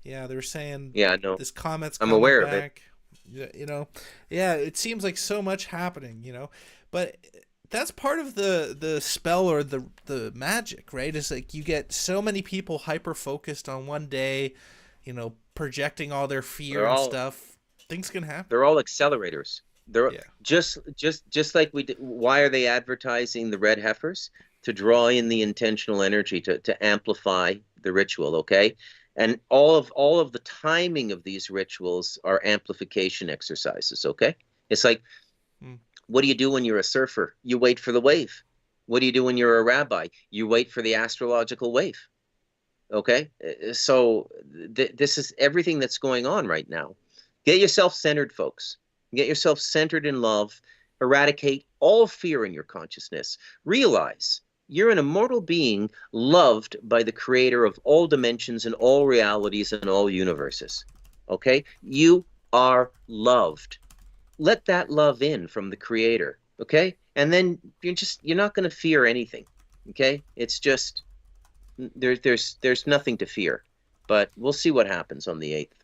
A: Yeah, they're saying this comet's coming
B: aware
A: back.
B: Of it.
A: You know, yeah, it seems like so much happening, you know, but that's part of the spell or the magic, right? Is like you get so many people hyper focused on one day, you know, projecting all their fear
B: They're
A: and
B: all
A: stuff, things can happen.
B: they're all accelerators. They're
A: Yeah.
B: just like we did. Why are they advertising the red heifers? To draw in the intentional energy to amplify the ritual, okay? And all of the timing of these rituals are amplification exercises, okay? It's like,
A: Mm.
B: what do you do when you're a surfer? You wait for the wave. What do you do when you're a rabbi? You wait for the astrological wave. Okay? So this is everything that's going on right now. Get yourself centered, folks. Get yourself centered in love. Eradicate all fear in your consciousness. Realize you're an immortal being loved by the creator of all dimensions and all realities and all universes. Okay? You are loved. Let that love in from the creator. Okay? And then you're not going to fear anything. Okay? It's just there's nothing to fear. But we'll see what happens on the 8th.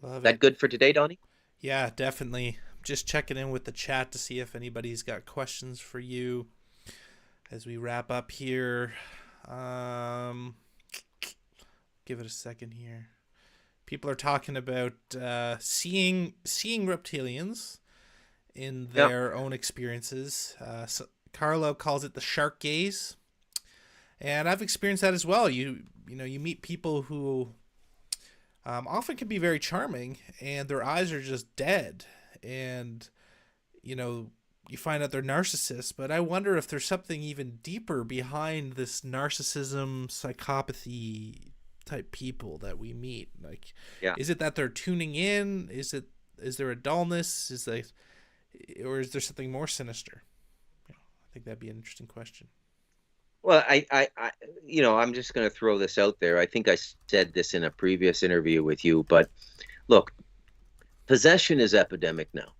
A: Love
B: That
A: it.
B: good for today, Donnie?
A: Yeah, definitely. Just checking in with the chat to see if anybody's got questions for you as we wrap up here. Give it a second here. People are talking about seeing reptilians in their own experiences. So Carlo calls it the shark gaze, and I've experienced that as well. You meet people who often can be very charming, and their eyes are just dead, and you find out they're narcissists. But I wonder if there's something even deeper behind this narcissism, psychopathy type people that we meet. Like,
B: Yeah.
A: is it that they're tuning in? Is there a dullness? Or is there something more sinister? I think that'd be an interesting question.
B: Well, I'm just going to throw this out there. I think I said this in a previous interview with you, but look, possession is epidemic now.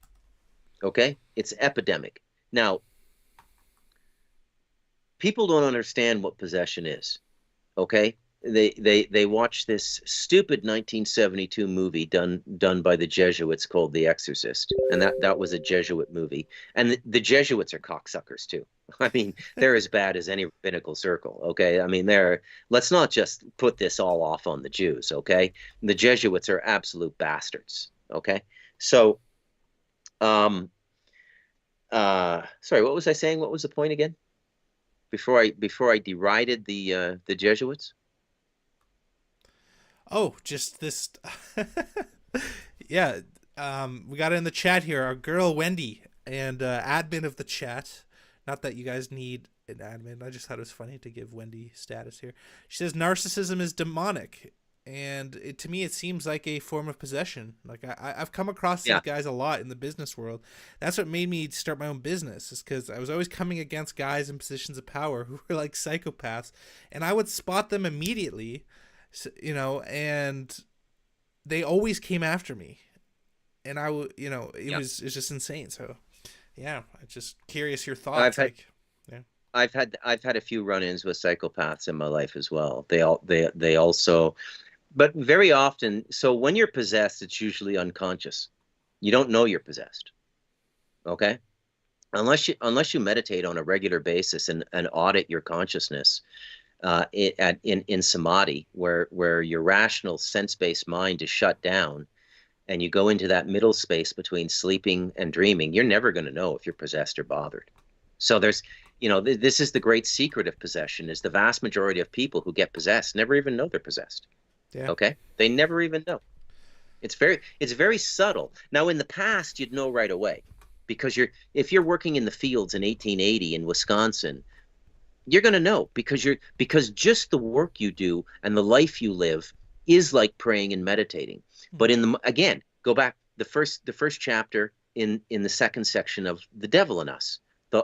B: Okay? It's epidemic. Now, people don't understand what possession is. Okay? They watch this stupid 1972 movie done by the Jesuits called The Exorcist, and that was a Jesuit movie. And the Jesuits are cocksuckers too. I mean, they're as bad as any rabbinical circle. Okay, I mean, let's not just put this all off on the Jews. Okay, the Jesuits are absolute bastards. Okay, so sorry, what was I saying? What was the point again? Before I derided the Jesuits.
A: Oh, just this. Yeah. We got it in the chat here. Our girl Wendy and admin of the chat. Not that you guys need an admin. I just thought it was funny to give Wendy status here. She says narcissism is demonic, and to me it seems like a form of possession. Like I've come across these guys a lot in the business world. That's what made me start my own business, is because I was always coming against guys in positions of power who were like psychopaths, and I would spot them immediately. And they always came after me, and it's just insane. So yeah, I'm just curious your thoughts.
B: I've had a few run-ins with psychopaths in my life as well. They also, but very often, so when you're possessed, it's usually unconscious. You don't know you're possessed. Okay? Unless you meditate on a regular basis and audit your consciousness, in samadhi, where your rational sense-based mind is shut down, and you go into that middle space between sleeping and dreaming, you're never going to know if you're possessed or bothered. So there's, this is the great secret of possession, is the vast majority of people who get possessed never even know they're possessed. Yeah. Okay? They never even know. It's very subtle. Now, in the past, you'd know right away, because if you're working in the fields in 1880 in Wisconsin, you're going to know, because just the work you do and the life you live is like praying and meditating. But again, go back the first chapter in the second section of The Devil in Us,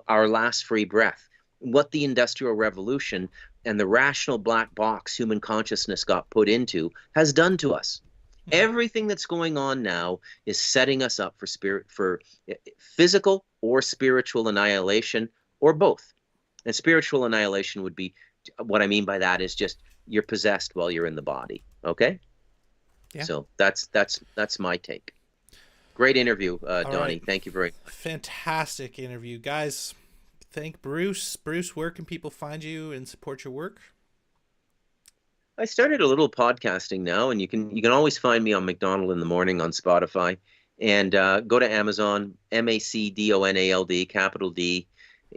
B: our last free breath, what the Industrial Revolution and the rational black box human consciousness got put into has done to us. Everything that's going on now is setting us up for physical or spiritual annihilation, or both. And spiritual annihilation would be, what I mean by that is just you're possessed while you're in the body. Okay? Yeah. So that's my take. Great interview, Donnie. Right. Thank you very much.
A: Fantastic interview. Guys, thank Bruce. Bruce, where can people find you and support your work?
B: I started a little podcasting now, and you can always find me on McDonald in the Morning on Spotify, and go to Amazon, MacDonald, capital D.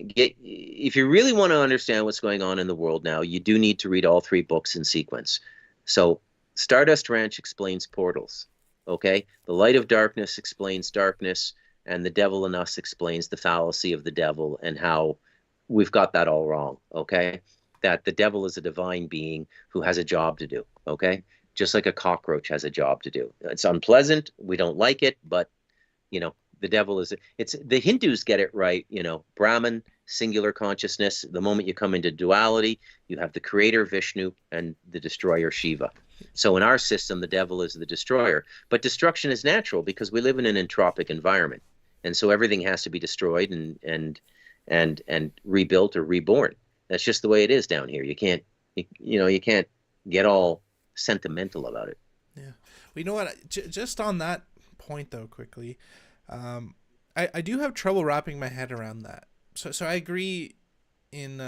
B: Get if you really want to understand what's going on in the world now, you do need to read all three books in sequence. So, Stardust Ranch explains portals. Okay, The Light of Darkness explains darkness, and The Devil in Us explains the fallacy of the devil and how we've got that all wrong. Okay, that the devil is a divine being who has a job to do. Okay, just like a cockroach has a job to do. It's unpleasant. We don't like it, but the devil is it's the Hindus get it right. Brahman, singular consciousness. The moment you come into duality, you have the creator Vishnu and the destroyer Shiva. So in our system, the devil is the destroyer, but destruction is natural because we live in an entropic environment, and so everything has to be destroyed and rebuilt or reborn. That's just the way it is down here. You can't get all sentimental about it.
A: Yeah. Well, you know what? Just on that point, though, quickly, I do have trouble wrapping my head around that. So I agree in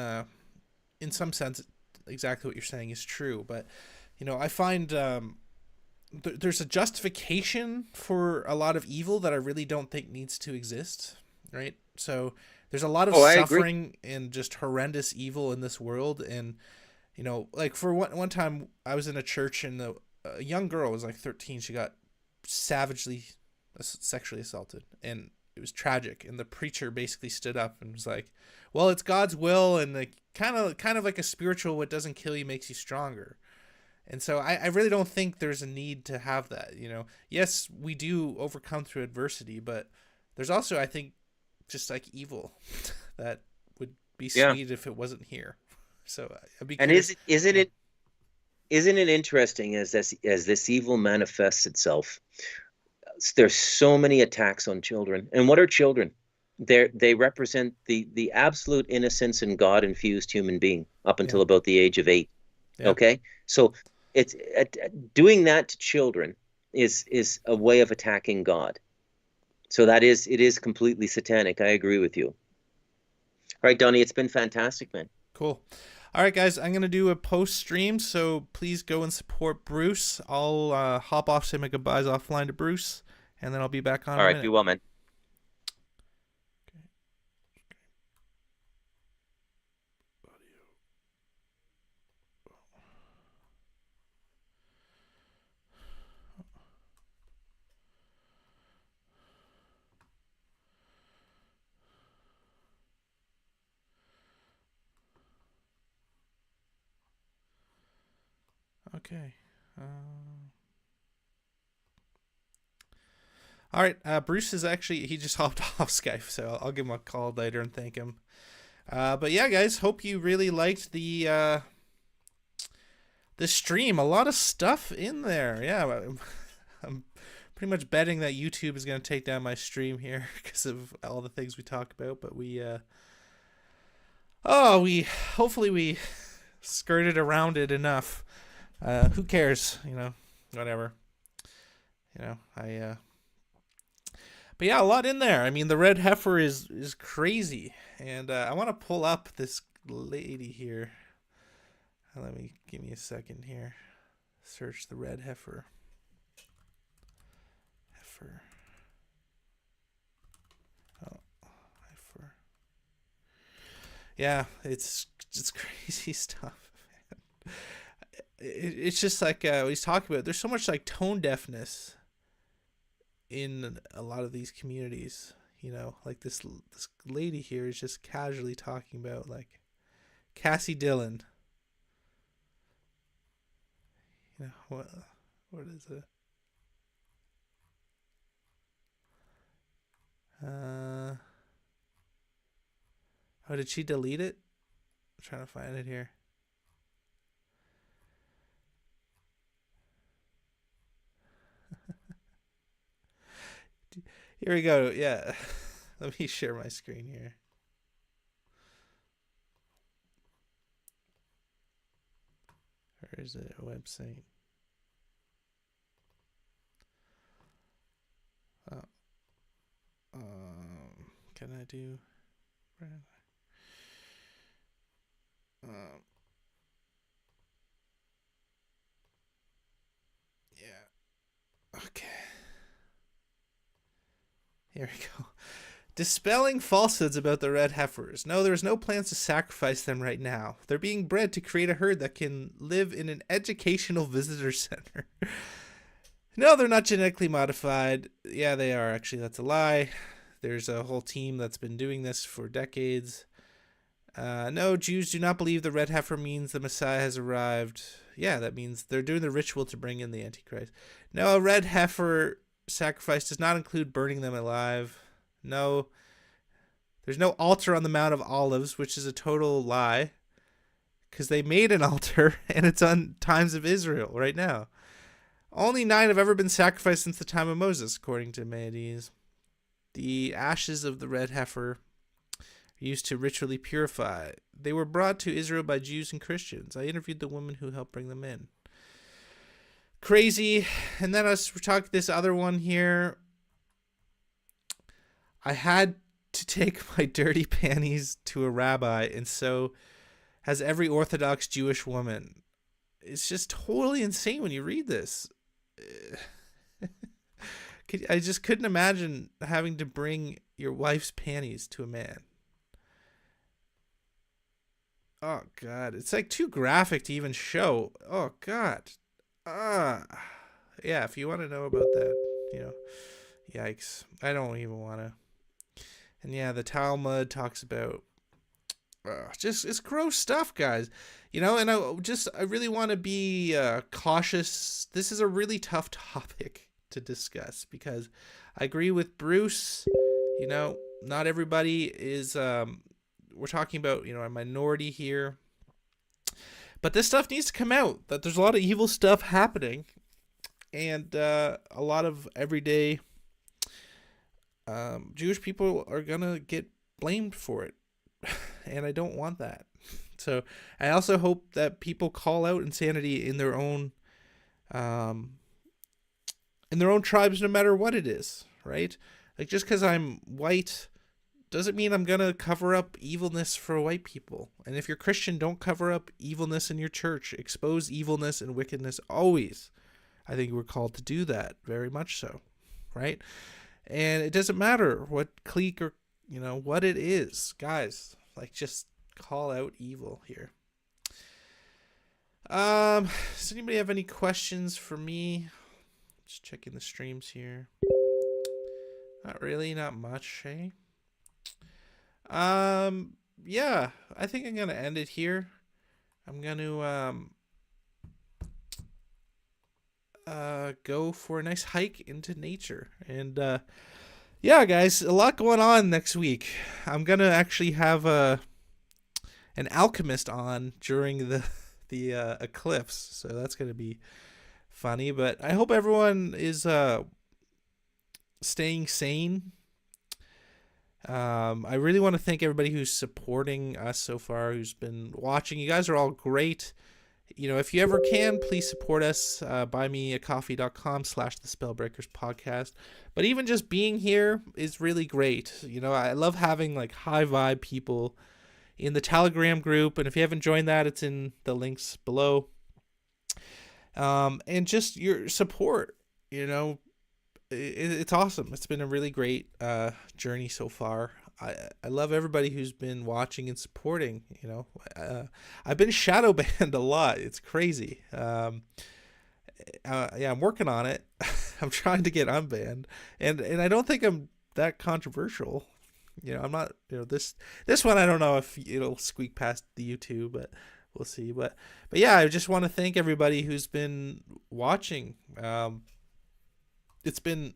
A: some sense exactly what you're saying is true, but I find there's a justification for a lot of evil that I really don't think needs to exist, right? So there's a lot of suffering and just horrendous evil in this world, and like for one time I was in a church and a young girl was like 13. She got savagely sexually assaulted, and it was tragic. And the preacher basically stood up and was like, "Well, it's God's will, and like kind of like a spiritual. What doesn't kill you makes you stronger." And so I really don't think there's a need to have that. Yes, we do overcome through adversity, but there's also, I think, just like evil that would be sweet if it wasn't here. So I'd be curious.
B: And isn't it interesting as this evil manifests itself? There's so many attacks on children. And what are children? They represent the absolute innocence and God infused human being up until about the age of 8. Yeah. Okay, so it's doing that to children is a way of attacking God. So it is completely satanic. I agree with you. All right, Donnie, it's been fantastic, man.
A: Cool. All right, guys, I'm going to do a post stream, so please go and support Bruce. I'll hop off, say my goodbyes offline to Bruce, and then I'll be back on.
B: All right, be well, man.
A: Okay. All right. Bruce is he just hopped off Skype, so I'll give him a call later and thank him. But yeah, guys, hope you really liked the stream. A lot of stuff in there. Yeah, I'm pretty much betting that YouTube is going to take down my stream here because of all the things we talk about. But hopefully we skirted around it enough. Who cares? Whatever. But yeah, a lot in there. I mean, the red heifer is crazy, and I want to pull up this lady here. Give me a second here. Search the red heifer. Oh, heifer. Yeah, it's crazy stuff. It's just like he's talking about. There's so much like tone deafness in a lot of these communities. Like this lady here is just casually talking about like Cassie Dillon. What is it? Oh, did she delete it? I'm trying to find it here. Here we go. Yeah. Let me share my screen here. Where is it? A website. Can I do? Okay. Here we go. Dispelling falsehoods about the red heifers. No, there's no plans to sacrifice them right now. They're being bred to create a herd that can live in an educational visitor center. No, they're not genetically modified. Yeah, they are. Actually, that's a lie. There's a whole team that's been doing this for decades. No, Jews do not believe the red heifer means the Messiah has arrived. Yeah, that means they're doing the ritual to bring in the Antichrist. No, a red heifer sacrifice does not include burning them alive. No, there's no altar on the Mount of Olives, which is a total lie, because they made an altar and it's on Times of Israel right now. Only 9 have ever been sacrificed since the time of Moses, according to Maimonides. The ashes of the red heifer are used to ritually purify. They were brought to Israel by Jews and Christians. I interviewed the woman who helped bring them in. Crazy. And then I was talking this other one here. I had to take my dirty panties to a rabbi, and so has every Orthodox Jewish woman. It's just totally insane when you read this. I just couldn't imagine having to bring your wife's panties to a man. Oh, God. It's like too graphic to even show. Oh, God. Yeah, if you want to know about that, yikes. I don't even want to. And yeah, the Talmud talks about just it's gross stuff, guys. And I really want to be cautious. This is a really tough topic to discuss because I agree with Bruce. Not everybody is. We're talking about a minority here, but this stuff needs to come out. That there's a lot of evil stuff happening, and a lot of everyday Jewish people are gonna get blamed for it, and I don't want that. So I also hope that people call out insanity in their own tribes, no matter what it is, right? Like, just because I'm white doesn't mean I'm gonna cover up evilness for white people. And if you're Christian, don't cover up evilness in your church. Expose evilness and wickedness always. I think we're called to do that, very much so, right? And it doesn't matter what clique or, what it is. Guys, just call out evil here. Does anybody have any questions for me? Just checking the streams here. Not really, not much, eh? Yeah, I think I'm going to end it here. I'm going to go for a nice hike into nature. And yeah, guys, a lot going on next week. I'm gonna actually have an alchemist on during the eclipse, so that's gonna be funny. But I hope everyone is staying sane. I really want to thank everybody who's supporting us so far, who's been watching. You guys are all great. If you ever can, please support us. buymeacoffee.com/thespellbreakers podcast. But even just being here is really great. I love having high vibe people in the Telegram group. And if you haven't joined that, it's in the links below. And just your support, it's awesome. It's been a really great journey so far. I love everybody who's been watching and supporting. I've been shadow banned a lot. It's crazy. Yeah, I'm working on it. I'm trying to get unbanned, and I don't think I'm that controversial. I'm not. This one I don't know if it'll squeak past the YouTube, but we'll see. But yeah, I just want to thank everybody who's been watching. It's been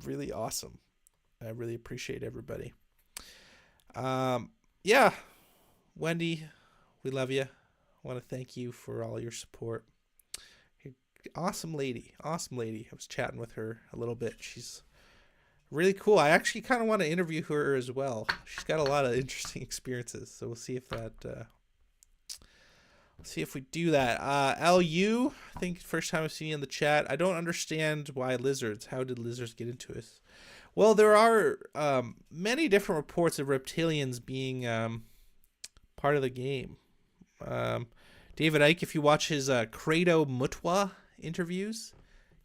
A: really awesome. I really appreciate everybody. Yeah, Wendy, we love you. I want to thank you for all your support. Awesome lady. I was chatting with her a little bit. She's really cool. I actually kind of want to interview her as well. She's got a lot of interesting experiences, so we'll see if we do that. LU, I think first time I've seen you in the chat. I don't understand why lizards. How did lizards get into us? Well, there are many different reports of reptilians being part of the game. David Icke, if you watch his Credo Mutwa interviews,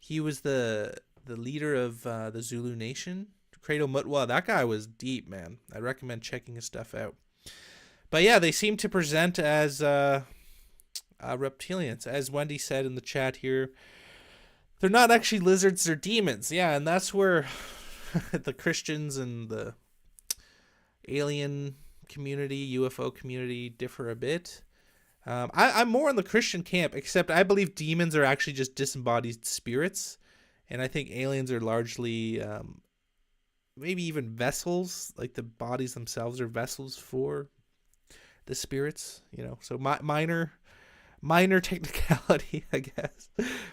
A: He was the leader of the Zulu Nation. Credo Mutwa. That guy was deep, man. I recommend checking his stuff out. But yeah, they seem to present as reptilians, as Wendy said in the chat here. They're not actually lizards; they're demons. Yeah, and that's where the Christians and the alien community, UFO community, differ a bit. I'm more in the Christian camp, except I believe demons are actually just disembodied spirits, and I think aliens are largely maybe even vessels, like the bodies themselves are vessels for the spirits. So minor technicality, I guess.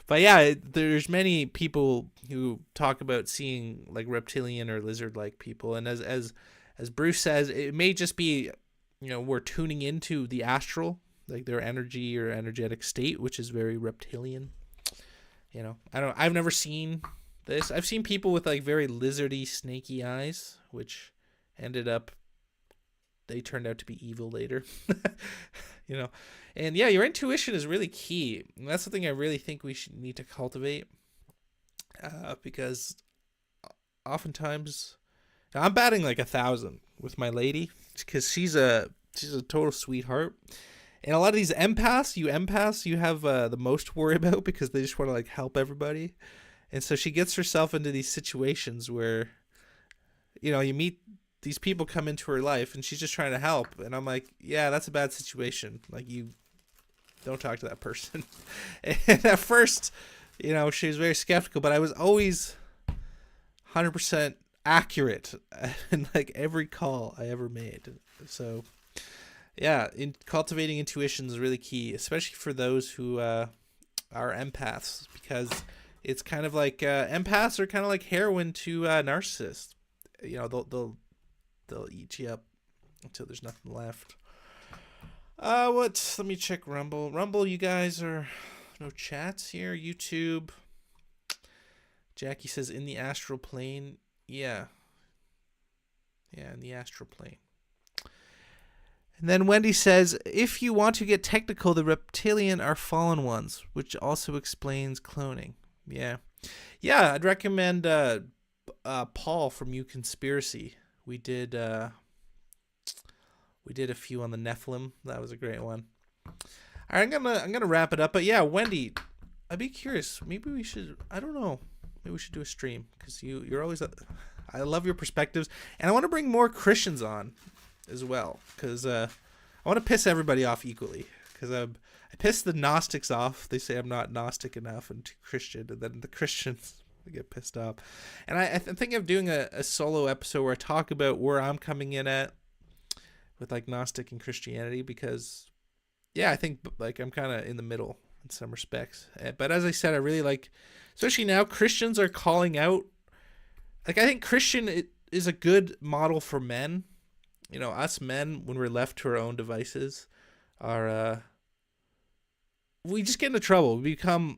A: But yeah, there's many people who talk about seeing like reptilian or lizard-like people, and as Bruce says, it may just be, we're tuning into the astral, like their energy or energetic state, which is very reptilian. I've never seen this. I've seen people with like very lizardy, snaky eyes, which they turned out to be evil later. And yeah, your intuition is really key. And that's something I really think we need to cultivate, because oftentimes I'm batting like 1,000 with my lady, because she's a total sweetheart. And a lot of these empaths you have the most to worry about, because they just want to like help everybody. And so she gets herself into these situations where, you meet these people come into her life and she's just trying to help. And I'm like, yeah, that's a bad situation. Like, you don't talk to that person. And at first, she was very skeptical, but I was always 100% accurate in like every call I ever made. So yeah, cultivating intuition is really key, especially for those who are empaths, because it's kind of like empaths are kind of like heroin to narcissists. They'll eat you up until there's nothing left. Let me check Rumble. Rumble, you guys are no chats here. YouTube. Jackie says in the astral plane. Yeah, in the astral plane. And then Wendy says, if you want to get technical, the reptilian are fallen ones, which also explains cloning. Yeah, I'd recommend Paul from You Conspiracy. We did a few on the Nephilim. That was a great one. All right, I'm gonna wrap it up. But yeah, Wendy, I'd be curious. Maybe we should. I don't know. Maybe we should do a stream, because you're always. I love your perspectives, and I want to bring more Christians on as well, because I want to piss everybody off equally. Because I piss the Gnostics off. They say I'm not Gnostic enough and too Christian, and then the Christians get pissed off. And I think of doing a solo episode where I talk about where I'm coming in at with like Gnostic and Christianity, because yeah, I think like I'm kind of in the middle in some respects. But as I said, I really like, especially now, Christians are calling out. Like, I think Christian is a good model for men. Us men, when we're left to our own devices, are we just get into trouble. We become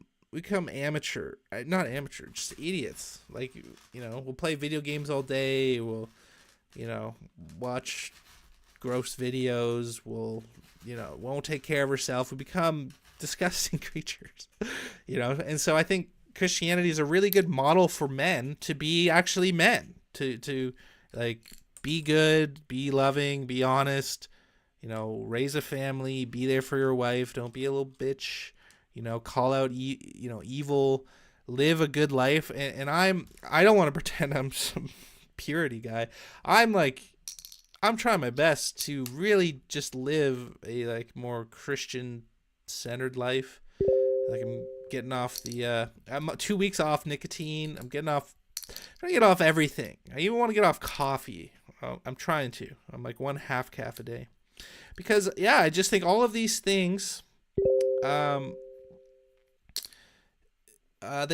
A: amateur, not amateur, just idiots. Like, we'll play video games all day. We'll, watch gross videos. We'll, won't take care of ourselves. We become disgusting creatures, And so I think Christianity is a really good model for men to be actually men, to like be good, be loving, be honest, raise a family, be there for your wife. Don't be a little bitch. Call out, evil, live a good life. And I don't want to pretend I'm some purity guy. I'm trying my best to really just live a like more Christian centered life. Like, I'm getting off I'm 2 weeks off nicotine. I'm trying to get off everything. I even want to get off coffee. I'm trying to. I'm like 1/2 calf a day. Because yeah, I just think all of these things, they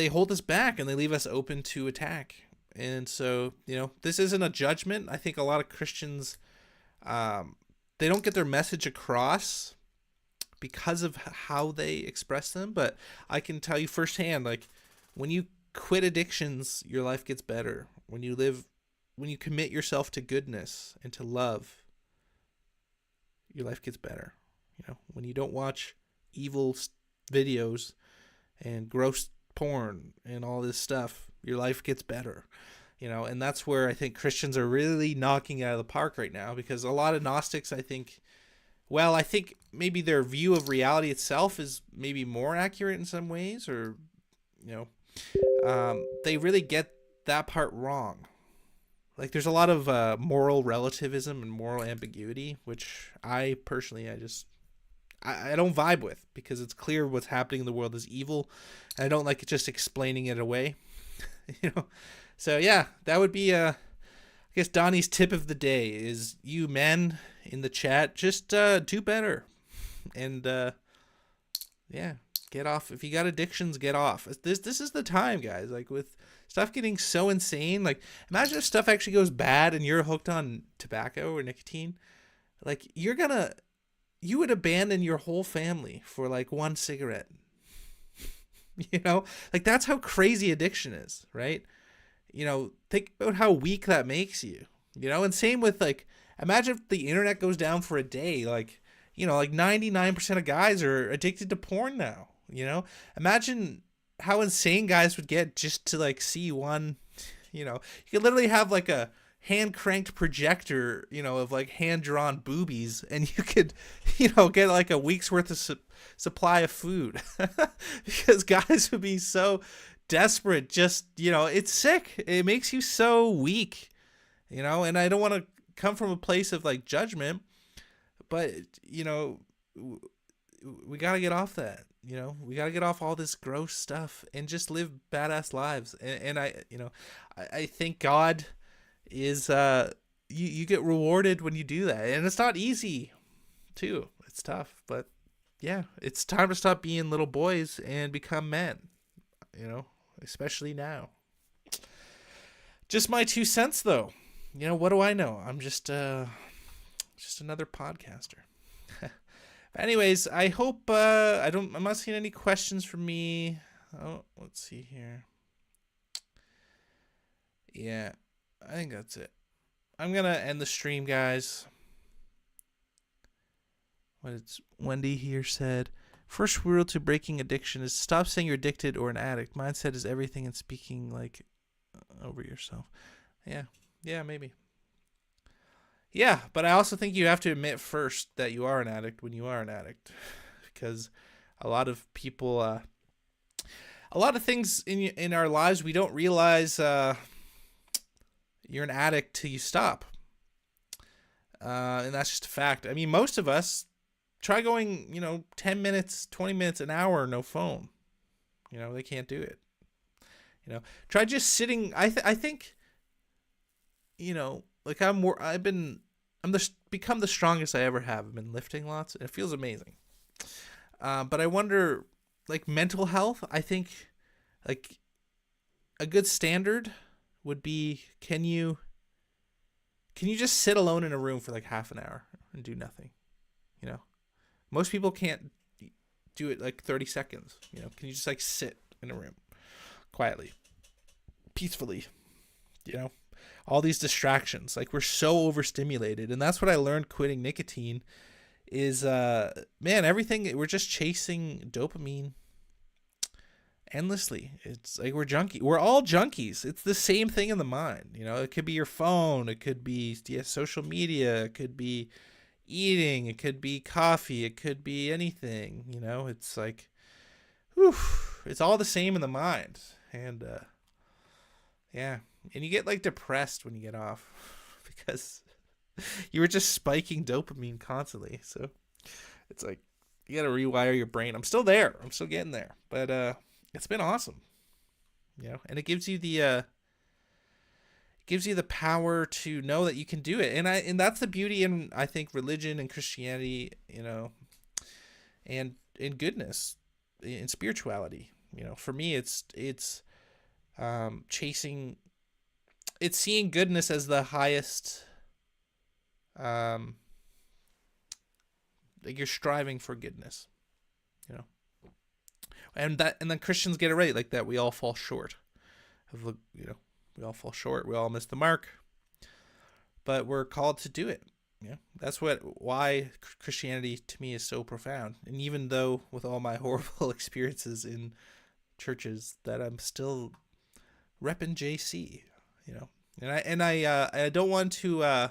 A: hold us back and they leave us open to attack. And so, this isn't a judgment. I think a lot of Christians, they don't get their message across because of how they express them. But I can tell you firsthand, like, when you quit addictions, your life gets better. When you commit yourself to goodness and to love, your life gets better. When you don't watch evil videos and gross porn and all this stuff, your life gets better. And that's where I think Christians are really knocking it out of the park right now, because a lot of Gnostics, I think maybe their view of reality itself is maybe more accurate in some ways, or, they really get that part wrong. Like, there's a lot of moral relativism and moral ambiguity, which I personally, I don't vibe with, because it's clear what's happening in the world is evil, and I don't like it just explaining it away. So yeah, that would be I guess Donnie's tip of the day is, you men in the chat, just do better, and yeah, get off. If you got addictions, get off. This is the time, guys. Like, with stuff getting so insane, like, imagine if stuff actually goes bad and you're hooked on tobacco or nicotine. Like, you would abandon your whole family for like one cigarette. Like, that's how crazy addiction is, right? Think about how weak that makes you. And same with, like, imagine if the internet goes down for a day. Like, like 99% of guys are addicted to porn now. Imagine how insane guys would get just to, like, see one. You could literally have like a hand cranked projector, of like hand drawn boobies, and you could, get like a week's worth of supply of food, because guys would be so desperate. Just, it's sick. It makes you so weak, and I don't want to come from a place of like judgment, but we got to get off that. We got to get off all this gross stuff and just live badass lives. And I think God is, you get rewarded when you do that. And it's not easy too. It's tough, but yeah, it's time to stop being little boys and become men, especially now. Just my 2 cents though. What do I know? I'm just another podcaster. Anyways, I hope I'm not seeing any questions from me. Oh, let's see here. Yeah, I think that's it. I'm gonna end the stream, guys. What it's Wendy here said. First rule to breaking addiction is stop saying you're addicted or an addict. Mindset is everything, and speaking like over yourself. Yeah, maybe. Yeah, but I also think you have to admit first that you are an addict when you are an addict, because a lot of people, a lot of things in our lives, we don't realize you're an addict till you stop, and that's just a fact. I mean, most of us try going, 10 minutes, 20 minutes, an hour, no phone. They can't do it. Try just sitting. I think, like become the strongest I ever have. I've been lifting lots, and it feels amazing. But I wonder, like, mental health, I think, like, a good standard would be, can you just sit alone in a room for like half an hour and do nothing? Most people can't do it like 30 seconds. Can you just like sit in a room quietly, peacefully? All these distractions, like, we're so overstimulated, and that's what I learned quitting nicotine is, everything, we're just chasing dopamine endlessly. It's like we're all junkies. It's the same thing in the mind. It could be your phone, it could be social media, it could be eating, it could be coffee, it could be anything. It's like, whew, it's all the same in the mind. And yeah, and you get like depressed when you get off because you were just spiking dopamine constantly. So it's like, you got to rewire your brain. I'm still there. I'm still getting there, but it's been awesome. And it gives you the power to know that you can do it. And that's the beauty in, I think, religion and Christianity, and in goodness, in spirituality. For me, it's seeing goodness as the highest, like, you're striving for goodness, and then Christians get it right, like that we all fall short of, we all fall short, we all miss the mark, but we're called to do it. That's why Christianity to me is so profound. And even though with all my horrible experiences in churches that I'm still repping JC, you know. And I don't want to I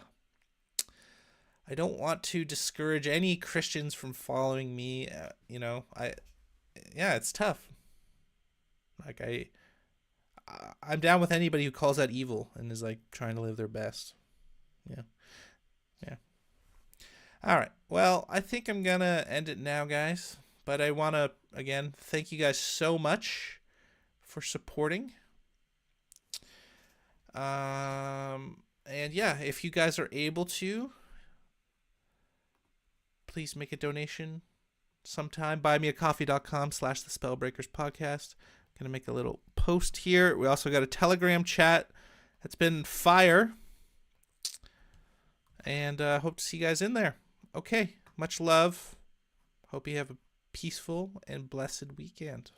A: don't want to discourage any Christians from following me. You know, yeah, it's tough. Like I'm down with anybody who calls that evil and is like trying to live their best. Yeah, yeah. All right. Well, I think I'm gonna end it now, guys. But I want to again thank you guys so much for supporting. And yeah, if you guys are able to, please make a donation sometime. buymeacoffee.com/thespellbreakers podcast. Gonna make a little post here. We also got a Telegram chat that's been fire. And hope to see you guys in there. Okay, much love. Hope you have a peaceful and blessed weekend.